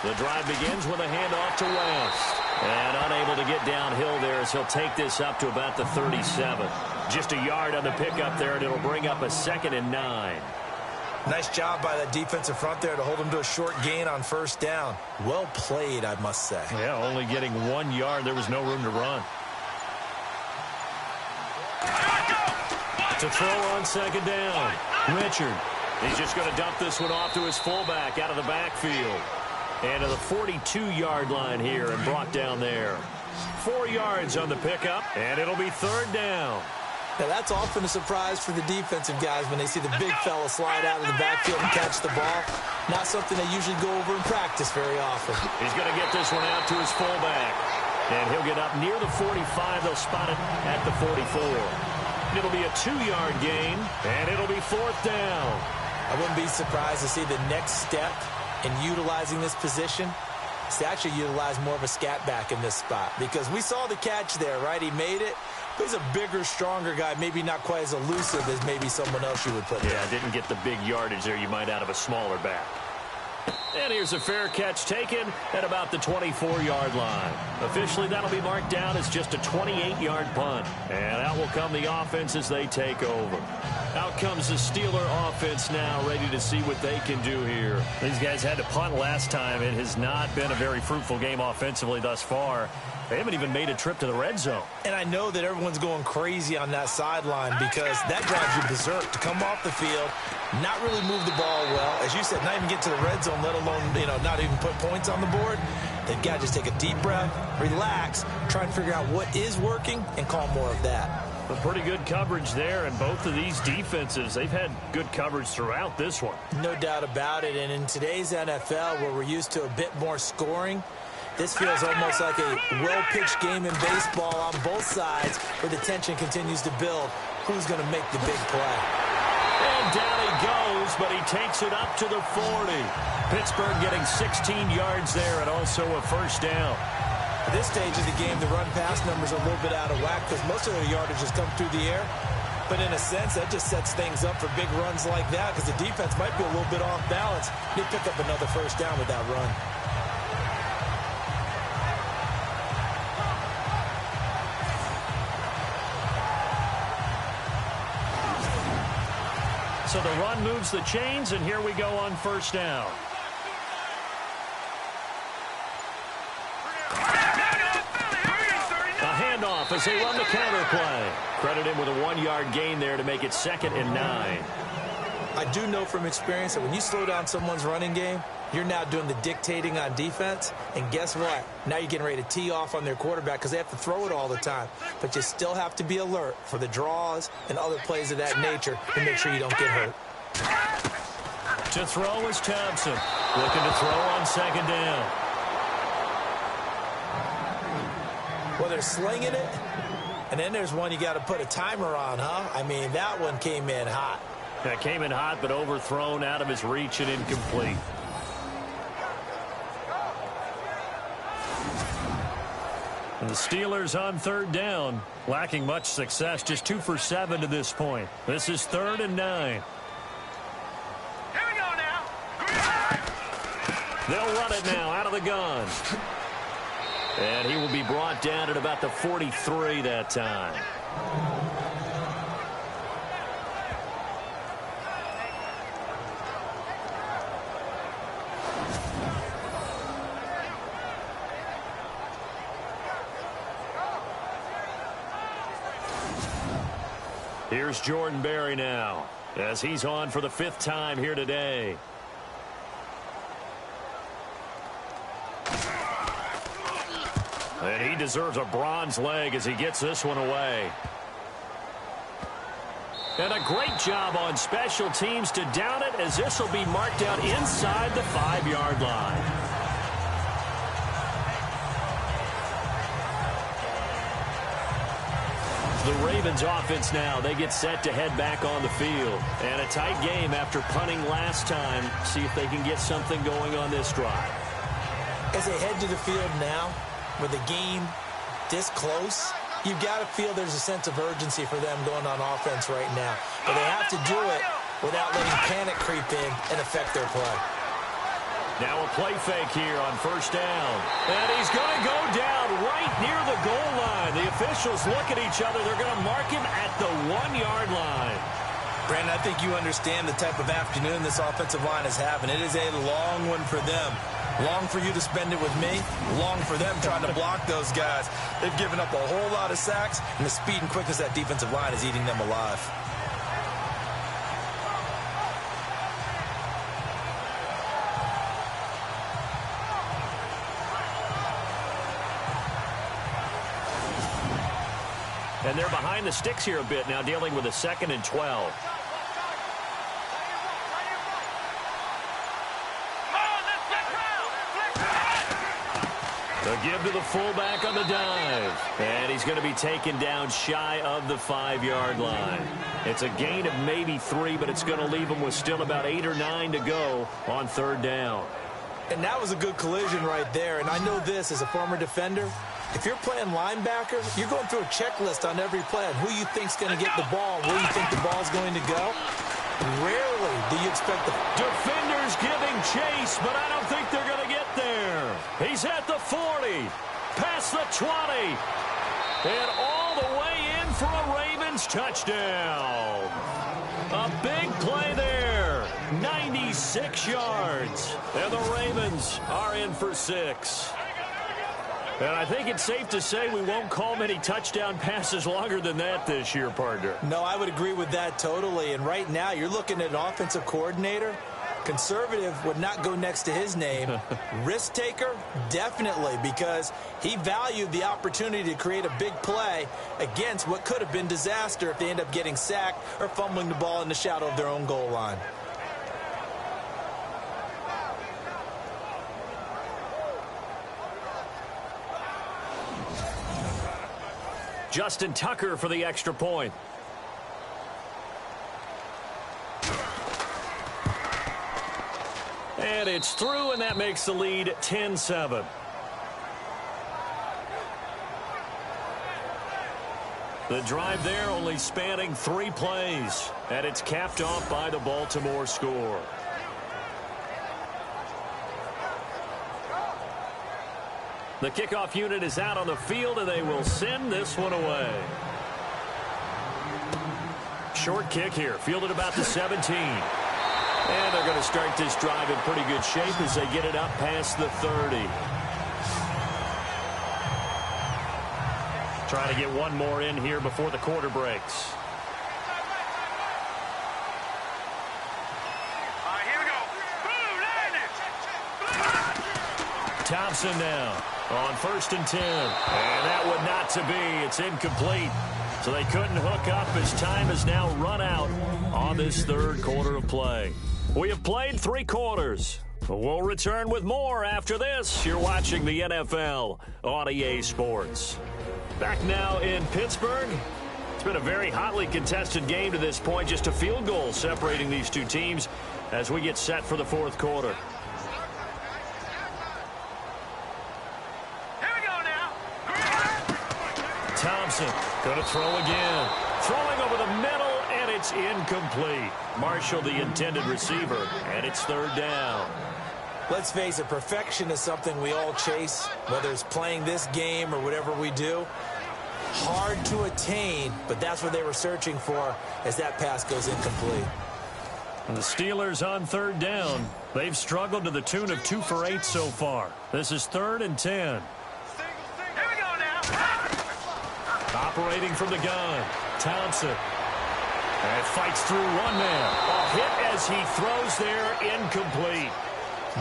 The drive begins with a handoff to West. And unable to get downhill there as he'll take this up to about the 37. Just a yard on the pickup there, and it'll bring up a 2nd and 9. Nice job by that defensive front there to hold him to a short gain on 1st down. Well played, I must say. Yeah, only getting 1 yard. There was no room to run. To throw on 2nd down. Richard. He's just going to dump this one off to his fullback out of the backfield. And to the 42-yard line here and brought down there. 4 yards on the pickup, and it'll be 3rd down. Now, that's often a surprise for the defensive guys when they see the big fella slide out of the backfield and catch the ball. Not something they usually go over in practice very often. He's going to get this one out to his fullback. And he'll get up near the 45. They'll spot it at the 44. It'll be a 2-yard gain, and it'll be 4th down. I wouldn't be surprised to see the next step in utilizing this position is to actually utilize more of a scat back in this spot, because we saw the catch there, right? He made it, but he's a bigger, stronger guy, maybe not quite as elusive as maybe someone else you would put there. Yeah, didn't get the big yardage there you might out of a smaller back. And here's a fair catch taken at about the 24-yard line. Officially, that'll be marked down as just a 28-yard punt. And out will come the offense as they take over. Out comes the Steeler offense now, ready to see what they can do here. These guys had to punt last time. It has not been a very fruitful game offensively thus far. They haven't even made a trip to the red zone. And I know that everyone's going crazy on that sideline because that drives you berserk to come off the field, not really move the ball well. As you said, not even get to the red zone, let alone, not even put points on the board. They've got to just take a deep breath, relax, try and figure out what is working, and call more of that. But pretty good coverage there, and both of these defenses, they've had good coverage throughout this one. No doubt about it, and in today's NFL, where we're used to a bit more scoring, this feels almost like a well-pitched game in baseball on both sides where the tension continues to build. Who's going to make the big play? And down he goes, but he takes it up to the 40. Pittsburgh getting 16 yards there and also a first down. At this stage of the game, the run-pass numbers are a little bit out of whack because most of their yardage has come through the air. But in a sense, that just sets things up for big runs like that because the defense might be a little bit off balance. They pick up another first down with that run. So the run moves the chains, and here we go on first down. A handoff as they run the counter play. Credit him with a 1-yard gain there to make it 2nd and 9. I do know from experience that when you slow down someone's running game, you're now doing the dictating on defense. And guess what? Now you're getting ready to tee off on their quarterback because they have to throw it all the time. But you still have to be alert for the draws and other plays of that nature to make sure you don't get hurt. To throw is Thompson. Looking to throw on 2nd down. Well, they're slinging it. And then there's one you got to put a timer on, huh? I mean, that one came in hot. That came in hot, but overthrown, out of his reach, and incomplete. And the Steelers on 3rd down, lacking much success, just 2 for 7 to this point. This is 3rd and 9. Here we go now. They'll run it now out of the gun. And he will be brought down at about the 43 that time. Here's Jordan Berry now, as he's on for the 5th time here today. And he deserves a bronze leg as he gets this one away. And a great job on special teams to down it, as this will be marked out inside the 5-yard line. The Ravens offense now, they get set to head back on the field. And a tight game after punting last time. See if they can get something going on this drive. As they head to the field now, with the game this close, you've got to feel there's a sense of urgency for them going on offense right now. But they have to do it without letting panic creep in and affect their play. Now a play fake here on 1st down. And he's going to go down right near the goal line. The officials look at each other. They're going to mark him at the 1-yard line. Brandon, I think you understand the type of afternoon this offensive line is having. It is a long one for them. Long for you to spend it with me. Long for them trying to block those guys. They've given up a whole lot of sacks, and the speed and quickness of that defensive line is eating them alive. And they're behind the sticks here a bit now, dealing with a 2nd and 12. The give to the fullback on the dive. And he's going to be taken down shy of the 5-yard line. It's a gain of maybe 3, but it's going to leave him with still about 8 or 9 to go on 3rd down. And that was a good collision right there. And I know this as a former defender. If you're playing linebacker, you're going through a checklist on every play on who you think's going to get the ball, where you think the ball's going to go. Rarely do you expect the defenders giving chase, but I don't think they're going to get there. He's at the 40, past the 20, and all the way in for a Ravens touchdown. A big play there. 96 yards. And the Ravens are in for 6. And I think it's safe to say we won't call many touchdown passes longer than that this year, partner. No, I would agree with that totally. And right now, you're looking at an offensive coordinator. Conservative would not go next to his name. Risk taker, definitely, because he valued the opportunity to create a big play against what could have been disaster if they end up getting sacked or fumbling the ball in the shadow of their own goal line. Justin Tucker for the extra point. And it's through, and that makes the lead 10-7. The drive there only spanning 3 plays, and it's capped off by the Baltimore score. The kickoff unit is out on the field, and they will send this one away. Short kick here, fielded about the 17. And they're going to start this drive in pretty good shape as they get it up past the 30. Trying to get one more in here before the quarter breaks. Here we go. Thompson now on 1st and 10. And that would not to be. It's incomplete. So they couldn't hook up as time has now run out on this 3rd quarter of play. We have played 3 quarters. We'll return with more after this. You're watching the NFL on EA Sports. Back now in Pittsburgh. It's been a very hotly contested game to this point. Just a field goal separating these two teams as we get set for the 4th quarter. Here we go now. Thompson going to throw again. Throwing over the middle, and it's incomplete. Marshall, the intended receiver, and it's 3rd down. Let's face it, perfection is something we all chase, whether it's playing this game or whatever we do. Hard to attain, but that's what they were searching for as that pass goes incomplete. And the Steelers on 3rd down. They've struggled to the tune of 2 for 8 so far. This is 3rd and 10. Here we go now. Operating from the gun, Thompson. And fights through one man. A hit as he throws there, incomplete.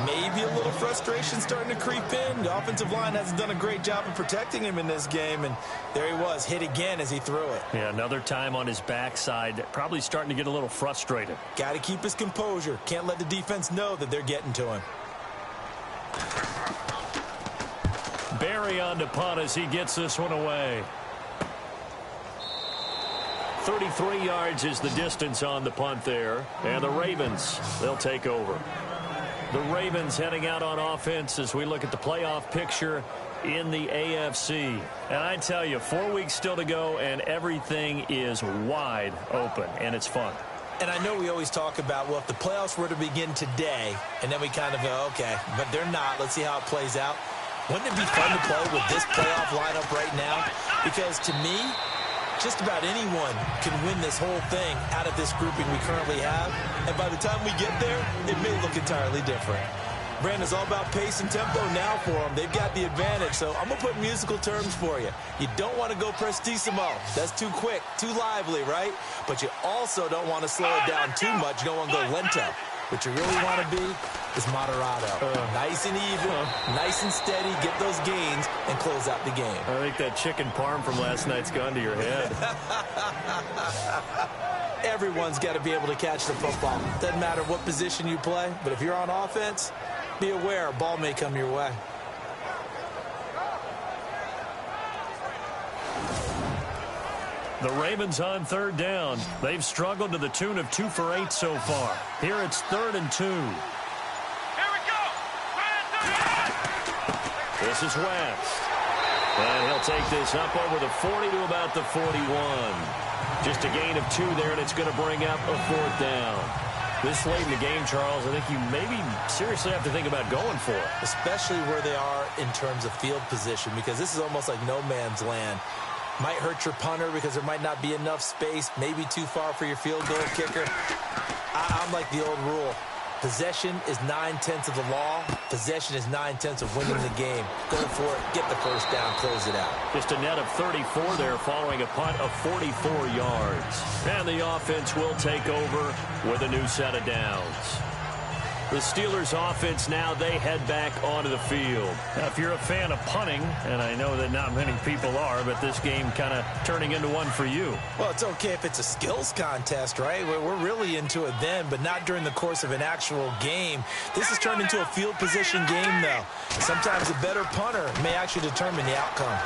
Maybe a little frustration starting to creep in. The offensive line hasn't done a great job of protecting him in this game, and there he was, hit again as he threw it. Yeah, another time on his backside, probably starting to get a little frustrated. Got to keep his composure. Can't let the defense know that they're getting to him. Barry on to punt as he gets this one away. 33 yards is the distance on the punt there. And the Ravens, they'll take over. The Ravens heading out on offense as we look at the playoff picture in the AFC. And I tell you, 4 weeks still to go, and everything is wide open, and it's fun. And I know we always talk about, well, if the playoffs were to begin today, and then we kind of go, okay, but they're not. Let's see how it plays out. Wouldn't it be fun to play with this playoff lineup right now? Because to me, just about anyone can win this whole thing out of this grouping we currently have. And by the time we get there, it may look entirely different. Brandon's all about pace and tempo now for them. They've got the advantage, so I'm going to put musical terms for you. You don't want to go prestissimo. That's too quick, too lively, right? But you also don't want to slow it down too much. You don't want to go lento. What you really want to be is moderato. Nice and even, nice and steady, get those gains, and close out the game. I think that chicken parm from last night's gone to your head. Everyone's got to be able to catch the football. Doesn't matter what position you play, but if you're on offense, be aware a ball may come your way. The Ravens on 3rd down. They've struggled to the tune of 2 for 8 so far. Here it's 3rd and 2. Here we go. This is West. And he'll take this up over the 40 to about the 41. Just a gain of 2 there, and it's going to bring up a 4th down. This late in the game, Charles, I think you maybe seriously have to think about going for it. Especially where they are in terms of field position, because this is almost like no man's land. Might hurt your punter because there might not be enough space, maybe too far for your field goal kicker. I'm like the old rule. Possession is 9/10 of the law. Possession is 9/10 of winning the game. Go for it. Get the first down. Close it out. Just a net of 34 there following a punt of 44 yards. And the offense will take over with a new set of downs. The Steelers offense now, they head back onto the field. Now, if you're a fan of punting, and I know that not many people are, but this game kind of turning into one for you. Well, it's okay if it's a skills contest, right? We're really into it then, but not during the course of an actual game. This has turned into a field position game, though. Sometimes a better punter may actually determine the outcome.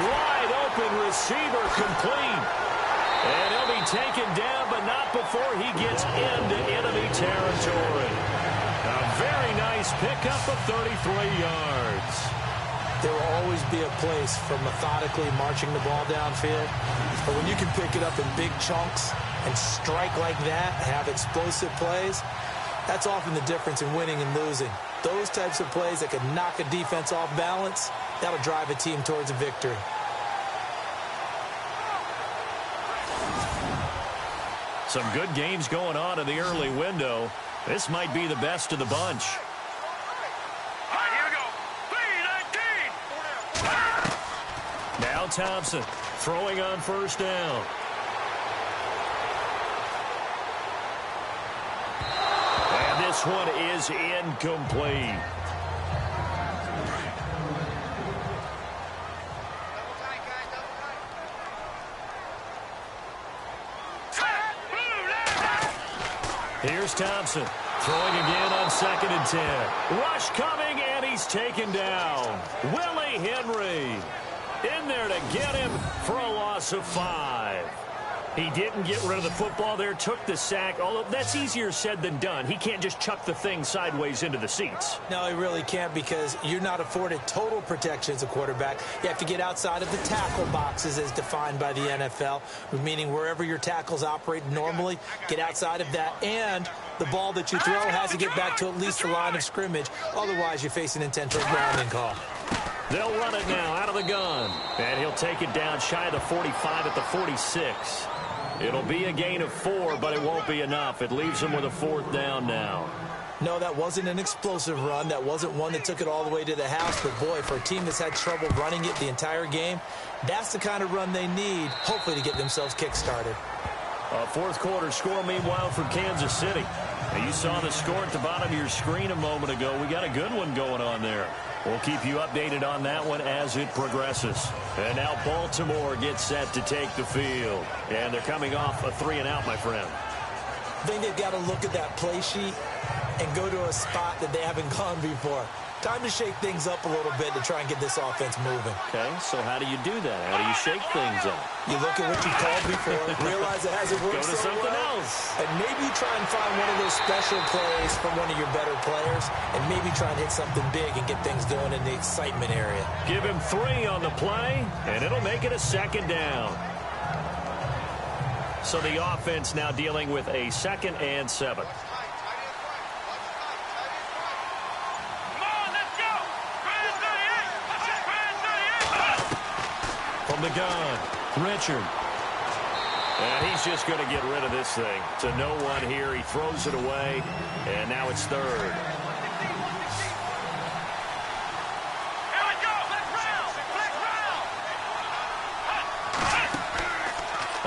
Wide open receiver complete. And he'll be taken down, but not before he gets into enemy territory. A very nice pickup of 33 yards. There will always be a place for methodically marching the ball downfield. But when you can pick it up in big chunks and strike like that, have explosive plays, that's often the difference in winning and losing. Those types of plays that can knock a defense off balance, that'll drive a team towards a victory. Some good games going on in the early window. This might be the best of the bunch. All right, here we go. 3-19. Now Thompson throwing on first down. And this one is incomplete. Here's Thompson throwing again on 2nd and 10. Rush coming, and he's taken down. Willie Henry in there to get him for a loss of 5. He didn't get rid of the football there, took the sack, although that's easier said than done. He can't just chuck the thing sideways into the seats. No, he really can't because you're not afforded total protection as a quarterback. You have to get outside of the tackle boxes as defined by the NFL, meaning wherever your tackles operate normally, get outside of that, and the ball that you throw has to get back to at least the line of scrimmage. Otherwise, you face an intentional grounding call. They'll run it now out of the gun, and he'll take it down shy of the 45 at the 46. It'll be a gain of 4, but it won't be enough. It leaves him with a 4th down now. No, that wasn't an explosive run. That wasn't one that took it all the way to the house. But, boy, for a team that's had trouble running it the entire game, that's the kind of run they need, hopefully, to get themselves kick-started. A 4th quarter score, meanwhile, from Kansas City. Now, you saw the score at the bottom of your screen a moment ago. We got a good one going on there. We'll keep you updated on that one as it progresses. And now Baltimore gets set to take the field. And they're coming off a 3-and-out, my friend. I think they've got to look at that play sheet and go to a spot that they haven't gone before. Time to shake things up a little bit to try and get this offense moving. Okay, so how do you do that? How do you shake things up? You look at what you called before, realize it hasn't worked Go to so something well, else. and maybe try and find one of those special plays from one of your better players, and maybe try and hit something big and get things going in the excitement area. Give him 3 on the play, and it'll make it a 2nd down. So the offense now dealing with a 2nd and 7. From the gun, Richard. And he's just going to get rid of this thing. To no one here. He throws it away, and now it's 3rd. Here we go. Black round.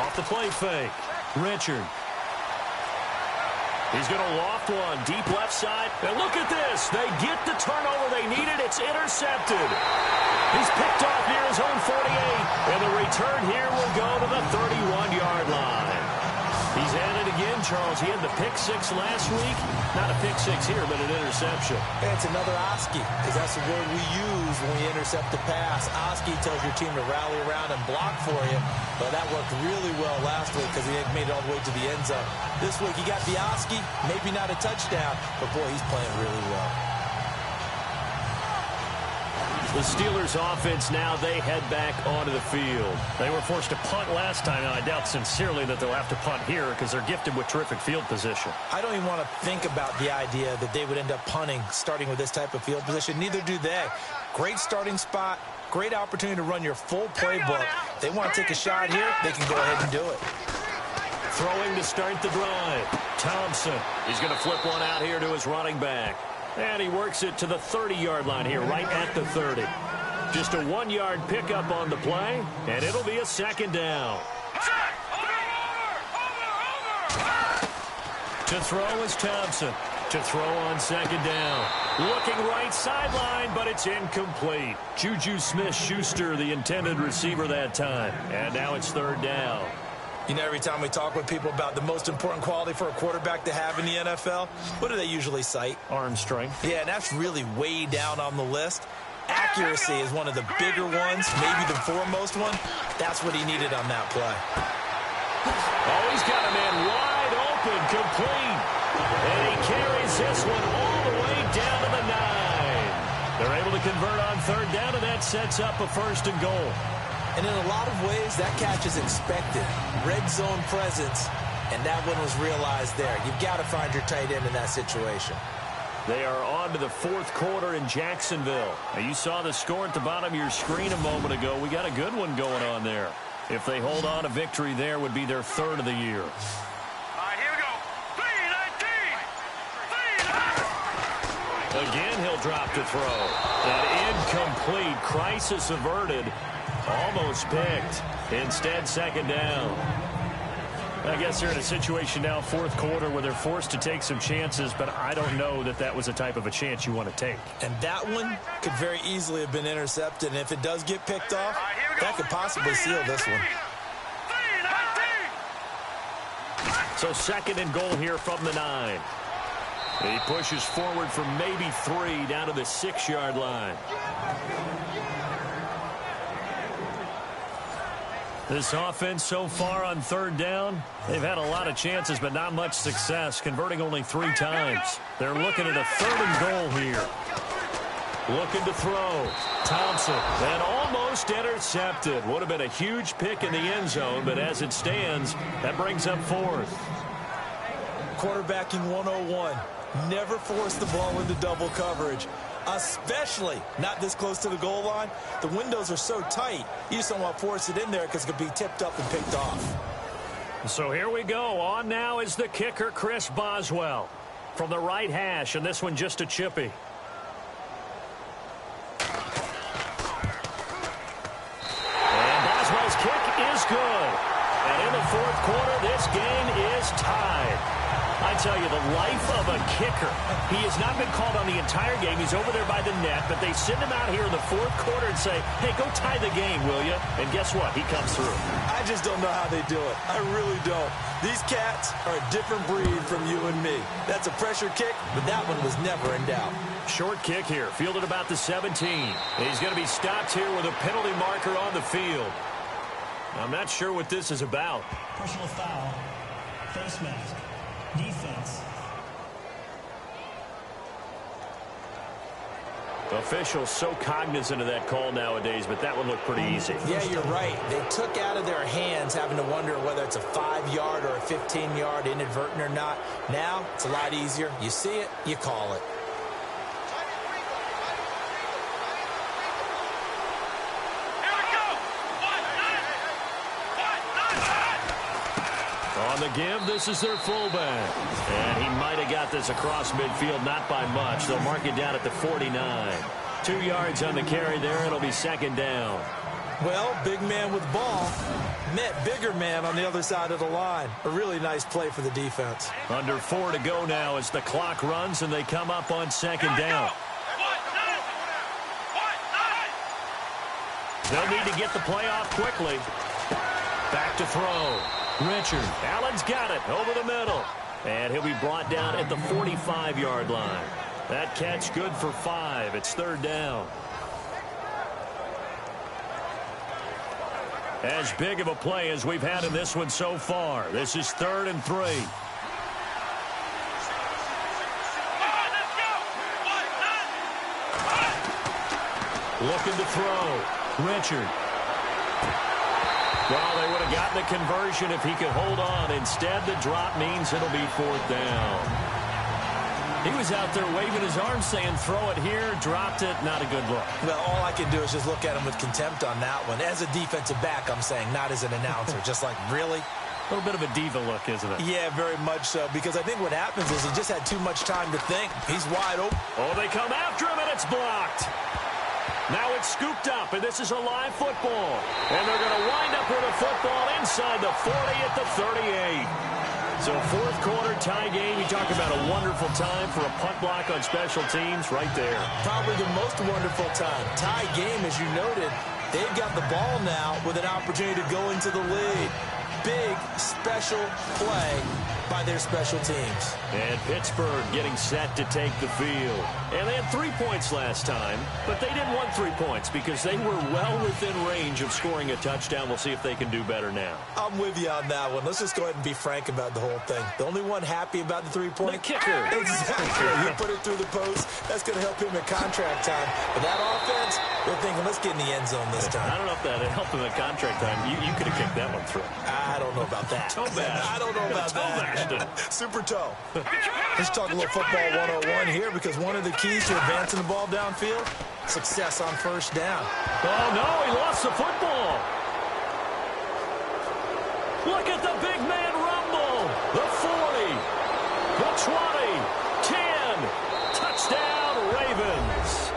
Off the play fake, Richard. He's going to loft one, deep left side. And look at this. They get the turnover they needed. It's intercepted. He's picked off near his own 48. And the return here will go to the 31-yard line. He's at it again, Charles. He had the pick 6 last week. Not a pick 6 here, but an interception. And it's another Oski, because that's the word we use when we intercept the pass. Oski tells your team to rally around and block for you. But that worked really well last week because he had made it all the way to the end zone. This week he got the Oski, maybe not a touchdown, but boy, he's playing really well. The Steelers offense now, they head back onto the field. They were forced to punt last time, and I doubt sincerely that they'll have to punt here because they're gifted with terrific field position. I don't even want to think about the idea that they would end up punting starting with this type of field position. Neither do they. Great starting spot, Great opportunity to run your full playbook. If they want to take a shot here, they can go ahead and do it. Throwing to start the drive. Thompson. He's going to flip one out here to his running back. And he works it to the 30-yard line here, right at the 30. Just a 1-yard pickup on the play, and it'll be a second down. To throw is Thompson. To throw on second down. Looking right sideline, but it's incomplete. Juju Smith-Schuster, the intended receiver that time. And now it's third down. You know, every time we talk with people about the most important quality for a quarterback to have in the NFL, what do they usually cite? Arm strength. Yeah, and that's really way down on the list. Accuracy is one of the bigger ones, maybe the foremost one. That's what he needed on that play. Oh, he's got a man wide open, complete. And he carries this one all the way down to the 9. They're able to convert on third down, and that sets up a first and goal. And in a lot of ways, that catch is expected. Red zone presence, and that one was realized there. You've got to find your tight end in that situation. They are on to the fourth quarter in Jacksonville. Now, you saw the score at the bottom of your screen a moment ago. We got a good one going on there. If they hold on to victory there, would be their third of the year. All right, here we go. 3-19. Again, he'll drop to throw. That incomplete. Crisis averted. Almost picked. Instead, second down. I guess they're in a situation now, fourth quarter, where they're forced to take some chances, but I don't know that that was the type of a chance you want to take. And that one could very easily have been intercepted, and if it does get picked off, that could possibly seal this one. So second and goal here from the 9. He pushes forward for maybe 3 down to the 6-yard line. This offense so far on third down, they've had a lot of chances, but not much success, converting only 3 times. They're looking at a third and goal here. Looking to throw. Thompson, and almost intercepted. Would have been a huge pick in the end zone, but as it stands, that brings up fourth. Quarterbacking 101. Never force the ball into double coverage, especially not this close to the goal line. The windows are so tight, you just don't want to force it in there because it could be tipped up and picked off. So here we go. On now is the kicker, Chris Boswell, from the right hash, and this one just a chippy. And Boswell's kick is good. And in the fourth quarter, this game is tied. I tell you, the life of a kicker. He has not been called on the entire game. He's over there by the net, but they send him out here in the fourth quarter and say, hey, go tie the game, will you? And guess what? He comes through. I just don't know how they do it. I really don't. These cats are a different breed from you and me. That's a pressure kick, but that one was never in doubt. Short kick here, fielded about the 17. He's going to be stopped here with a penalty marker on the field. I'm not sure what this is about. Personal foul, face mask, defense. Officials so cognizant of that call nowadays, but that one looked pretty easy. Yeah, you're right. They took out of their hands having to wonder whether it's a 5-yard or a 15-yard inadvertent or not. Now, it's a lot easier. You see it, you call it. On the give, this is their fullback. And he might have got this across midfield, not by much. They'll mark it down at the 49. 2 yards on the carry there. It'll be second down. Well, big man with ball met bigger man on the other side of the line. A really nice play for the defense. Under 4 to go now as the clock runs and they come up on second down. They'll need to get the play off quickly. Back to throw. Richard. Allen's got it over the middle. And he'll be brought down at the 45-yard line. That catch good for 5. It's third down. As big of a play as we've had in this one so far. This is 3rd and 3. Looking to throw. Richard. Well, they would have gotten the conversion if he could hold on. Instead, the drop means it'll be 4th down. He was out there waving his arms saying, throw it here, dropped it, not a good look. Well, all I can do is just look at him with contempt on that one. As a defensive back, I'm saying, not as an announcer. Just like, really? A little bit of a diva look, isn't it? Yeah, very much so, because I think what happens is he just had too much time to think. He's wide open. Oh, they come after him, and it's blocked. Now it's scooped up, and this is a live football. And they're going to wind up with a football inside the 40 at the 38. So fourth quarter tie game. You talk about a wonderful time for a punt block on special teams right there. Probably the most wonderful time. Tie game, as you noted. They've got the ball now with an opportunity to go into the lead. Big special play by their special teams. And Pittsburgh getting set to take the field. And they had 3 points last time, but they didn't want 3 points because they were well within range of scoring a touchdown. We'll see if they can do better now. I'm with you on that one. Let's just go ahead and be frank about the whole thing. The only one happy about the 3-point? The kicker. Exactly. You put it through the post. That's going to help him at contract time. But that offense, they're thinking, let's get in the end zone this time. I don't know if that helped him at contract time. You could have kicked that one through. I don't know about that. Toe bash. I don't know about that. Super toe. Let's talk a little football 101 here, because one of the keys to advancing the ball downfield, success on first down. Oh, no, he lost the football. Look at the big man rumble. The 40, the 20, 10. Touchdown, Ravens.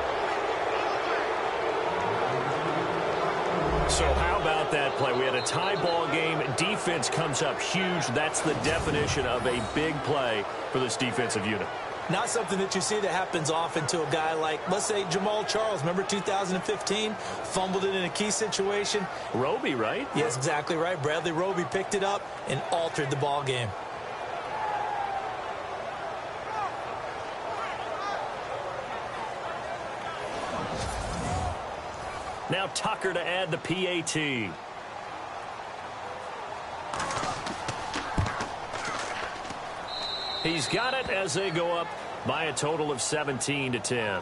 So how about that play? We had a tie ball game. Defense comes up huge. That's the definition of a big play for this defensive unit. Not something that you see that happens often to a guy like, let's say, Jamal Charles. Remember 2015? Fumbled it in a key situation. Roby, right? Yes, exactly right. Bradley Roby picked it up and altered the ball game. Now Tucker to add the PAT. He's got it as they go up by a total of 17-10.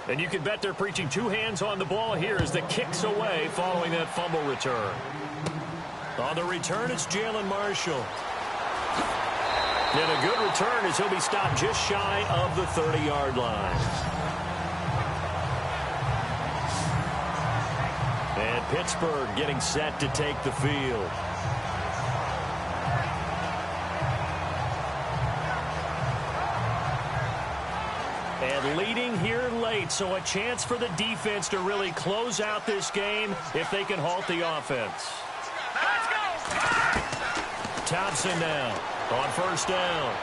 And you can bet they're preaching two hands on the ball here as the kick's away following that fumble return. On the return, it's Jalen Marshall. And a good return as he'll be stopped just shy of the 30-yard line. And Pittsburgh getting set to take the field. And leading here late, so a chance for the defense to really close out this game if they can halt the offense. Thompson now on first down.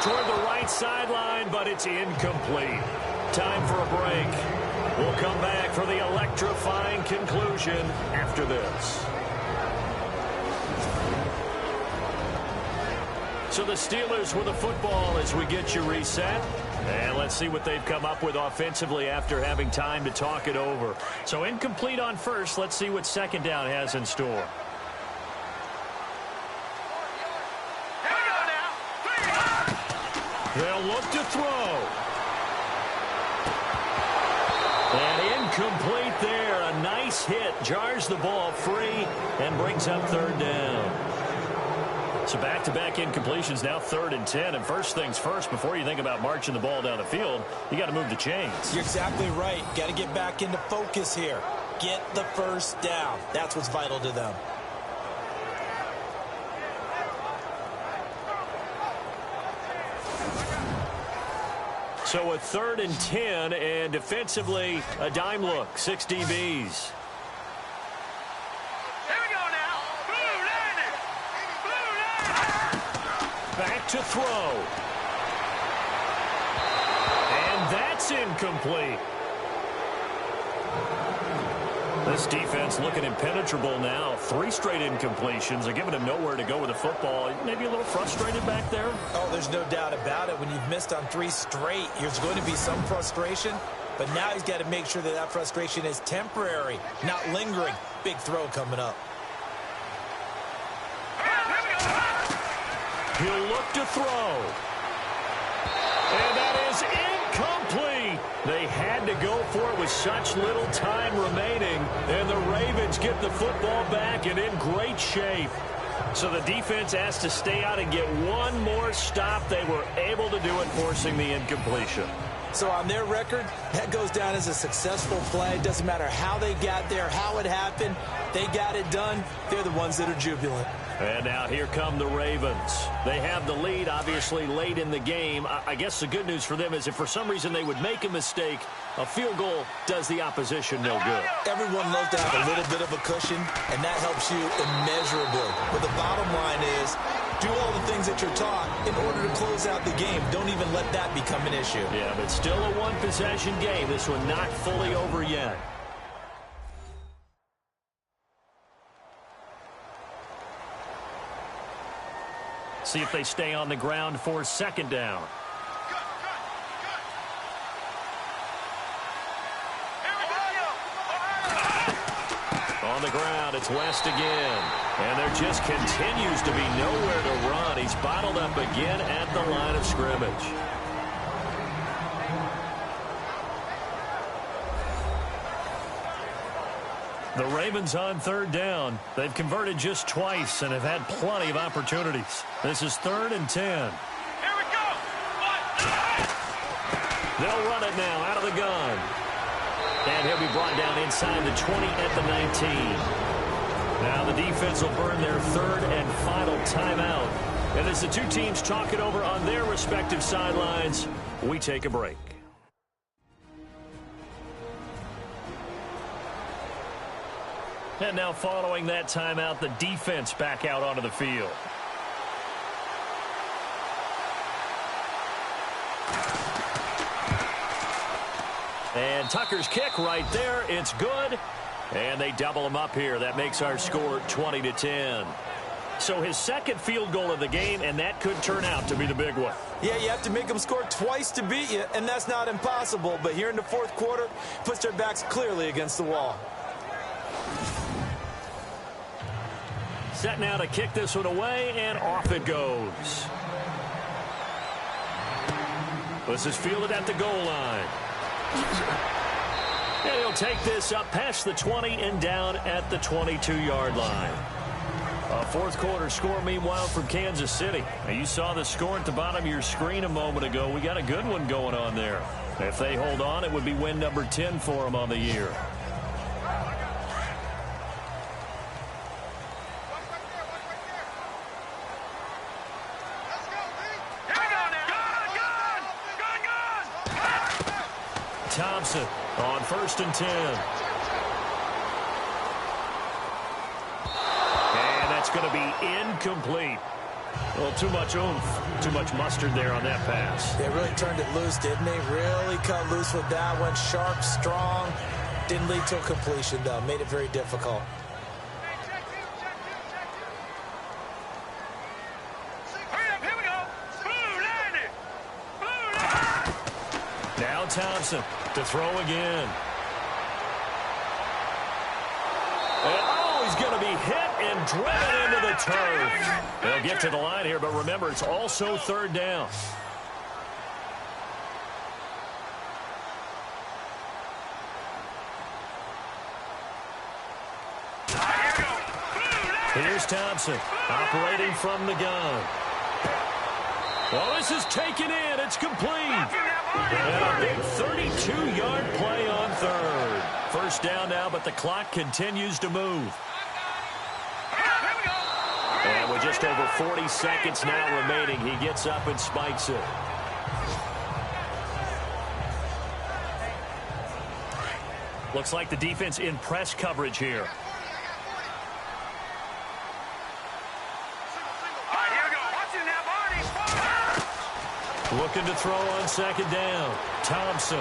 Toward the right sideline, but it's incomplete. Time for a break. We'll come back for the electrifying conclusion after this. So the Steelers with the football as we get you reset. And let's see what they've come up with offensively after having time to talk it over. So incomplete on first. Let's see what second down has in store. They'll look to throw. And incomplete there. A nice hit. Jars the ball free and brings up third down. So back-to-back incompletions, now 3rd and 10. And first things first, before you think about marching the ball down the field, you got to move the chains. You're exactly right. Got to get back into focus here. Get the first down. That's what's vital to them. So a 3rd and 10, and defensively, a dime look, 6 DBs. Back to throw. And that's incomplete. This defense looking impenetrable now. 3 straight incompletions. They're giving him nowhere to go with the football. Maybe a little frustrated back there. Oh, there's no doubt about it. When you've missed on 3 straight, there's going to be some frustration. But now he's got to make sure that that frustration is temporary, not lingering. Big throw coming up. He'll look to throw. And that is incomplete. They had to to go for it with such little time remaining. And the Ravens get the football back and in great shape. So the defense has to stay out and get one more stop. They were able to do it, forcing the incompletion. So on their record, that goes down as a successful play. Doesn't matter how they got there, how it happened. They got it done. They're the ones that are jubilant. And now here come the Ravens. They have the lead, obviously, late in the game. I guess the good news for them is if for some reason they would make a mistake, a field goal does the opposition no good. Everyone loves to have a little bit of a cushion, and that helps you immeasurably. But the bottom line is, do all the things that you're taught in order to close out the game. Don't even let that become an issue. Yeah, but still a one-possession game. This one not fully over yet. See if they stay on the ground for second down. On the ground, it's West again. And there just continues to be nowhere to run. He's bottled up again at the line of scrimmage. The Ravens on third down. They've converted just twice and have had plenty of opportunities. This is 3rd and 10. Here we go. They'll run it now out of the gun. And he'll be brought down inside the 20 at the 19. Now the defense will burn their 3rd and final timeout. And as the two teams talk it over on their respective sidelines, we take a break. And now following that timeout, the defense back out onto the field. And Tucker's kick right there. It's good. And they double him up here. That makes our score 20-10. So his second field goal of the game, and that could turn out to be the big one. Yeah, you have to make them score twice to beat you, and that's not impossible. But here in the fourth quarter, puts their backs clearly against the wall. Set now to kick this one away, and off it goes. This is fielded at the goal line. And he'll take this up past the 20 and down at the 22-yard line. A fourth quarter score, meanwhile, from Kansas City. Now, you saw the score at the bottom of your screen a moment ago. We got a good one going on there. If they hold on, it would be win number 10 for them on the year. Thompson on 1st and 10. And that's going to be incomplete. Well, too much oomph, too much mustard there on that pass. They really turned it loose, didn't they? Really cut loose with that one. Sharp, strong. Didn't lead to a completion, though. Made it very difficult. Here we go. Blue line. Now Thompson to throw again. And, oh, he's going to be hit and driven into the turf. They'll get to the line here, but remember, it's also 3rd down. Here's Thompson operating from the gun. Well, this is taken in. It's complete. And a big 32-yard play on 3rd. 1st down now, but the clock continues to move. And with just over 40 seconds now remaining, he gets up and spikes it. Looks like the defense in press coverage here. Looking to throw on 2nd down. Thompson.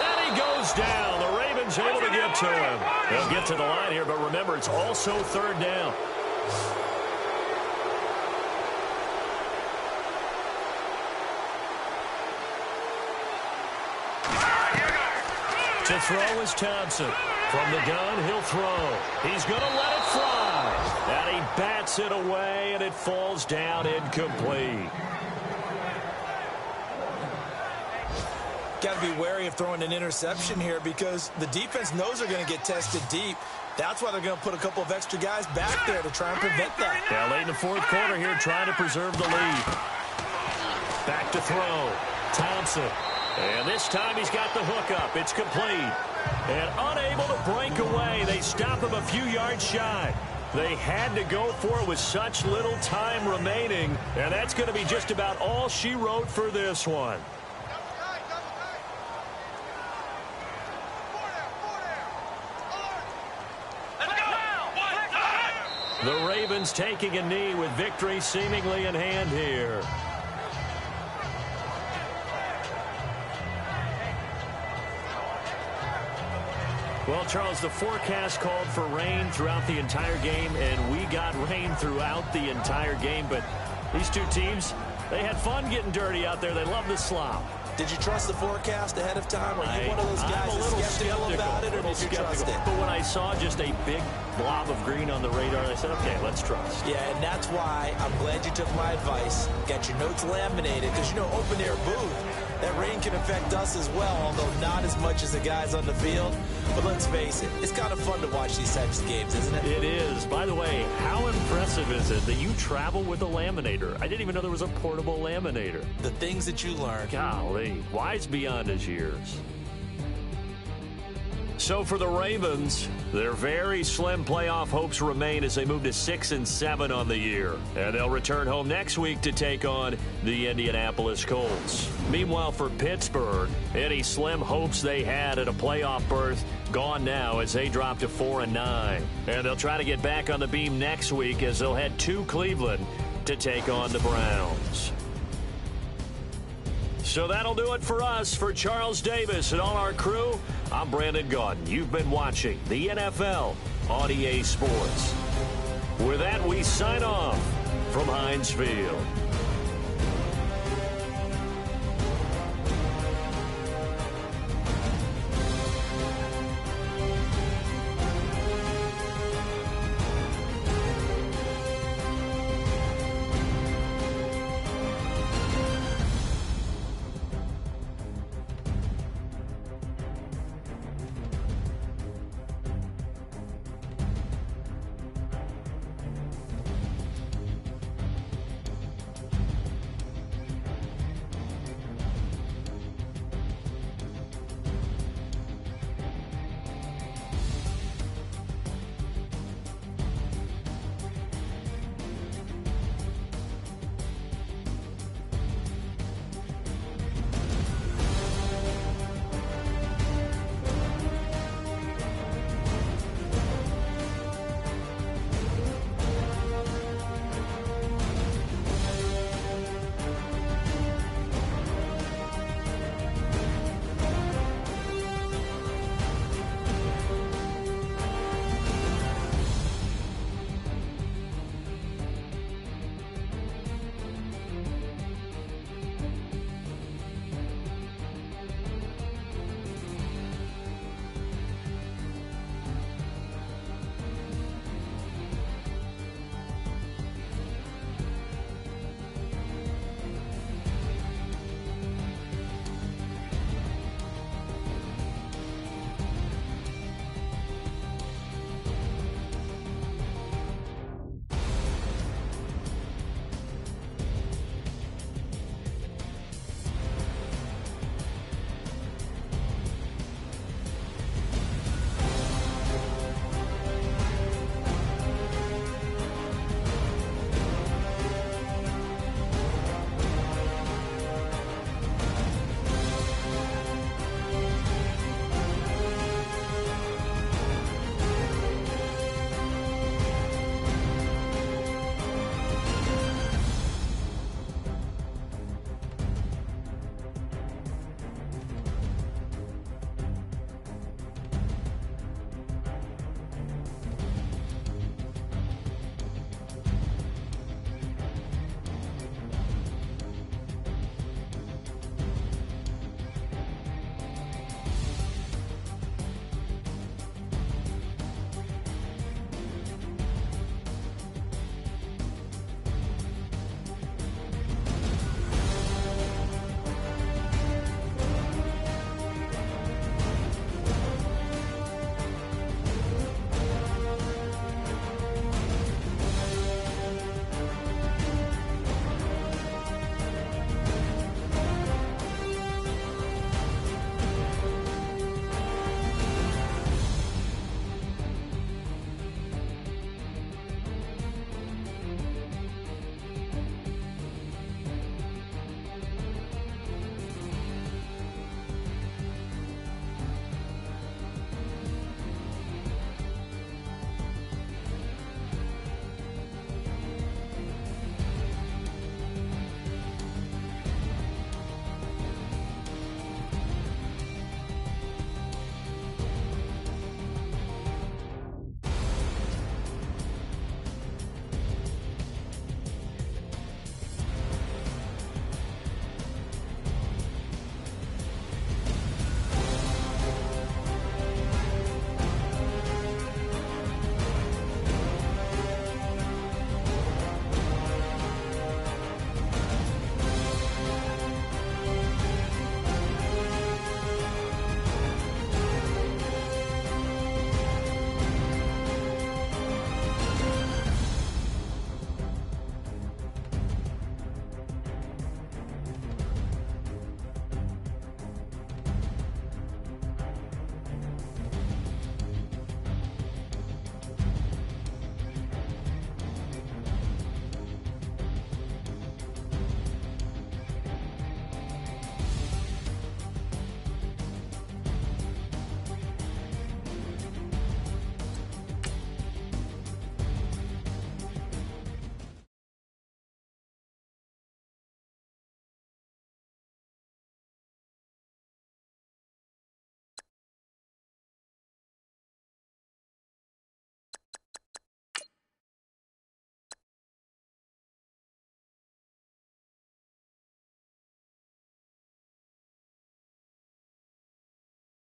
And he goes down. The Ravens able to get to him. They'll get to the line here, but remember, it's also 3rd down. To throw is Thompson. From the gun, he'll throw. He's going to let it fly. And he bats it away, and it falls down incomplete. Got to be wary of throwing an interception here because the defense knows they're going to get tested deep. That's why they're going to put a couple of extra guys back there to try and prevent that. Yeah, late in the fourth quarter here, trying to preserve the lead. Back to throw. Thompson. And this time he's got the hook up. It's complete. And unable to break away. They stop him a few yards shy. They had to go for it with such little time remaining. And that's going to be just about all she wrote for this one. The Ravens taking a knee with victory seemingly in hand here. Well, Charles, the forecast called for rain throughout the entire game, and we got rain throughout the entire game. But these two teams, they had fun getting dirty out there. They love the slop. Did you trust the forecast ahead of time? Are you one of those guys that's skeptical about it, or did you trust it? But when I saw just a big blob of green on the radar, I said, okay, let's trust. Yeah, and that's why I'm glad you took my advice. Got your notes laminated, because, you know, open-air booth, that rain can affect us as well, although not as much as the guys on the field. But let's face it, it's kind of fun to watch these types of games, isn't it? It is. By the way, how impressive is it that you travel with a laminator? I didn't even know there was a portable laminator. The things that you learn. Golly, wise beyond his years. So for the Ravens, their very slim playoff hopes remain as they move to 6-7 on the year. And they'll return home next week to take on the Indianapolis Colts. Meanwhile, for Pittsburgh, any slim hopes they had at a playoff berth gone now as they drop to 4-9. And they'll try to get back on the beam next week as they'll head to Cleveland to take on the Browns. So that'll do it for us. For Charles Davis and all our crew, I'm Brandon Gaudin. You've been watching the NFL on EA Sports. With that, we sign off from Heinz Field.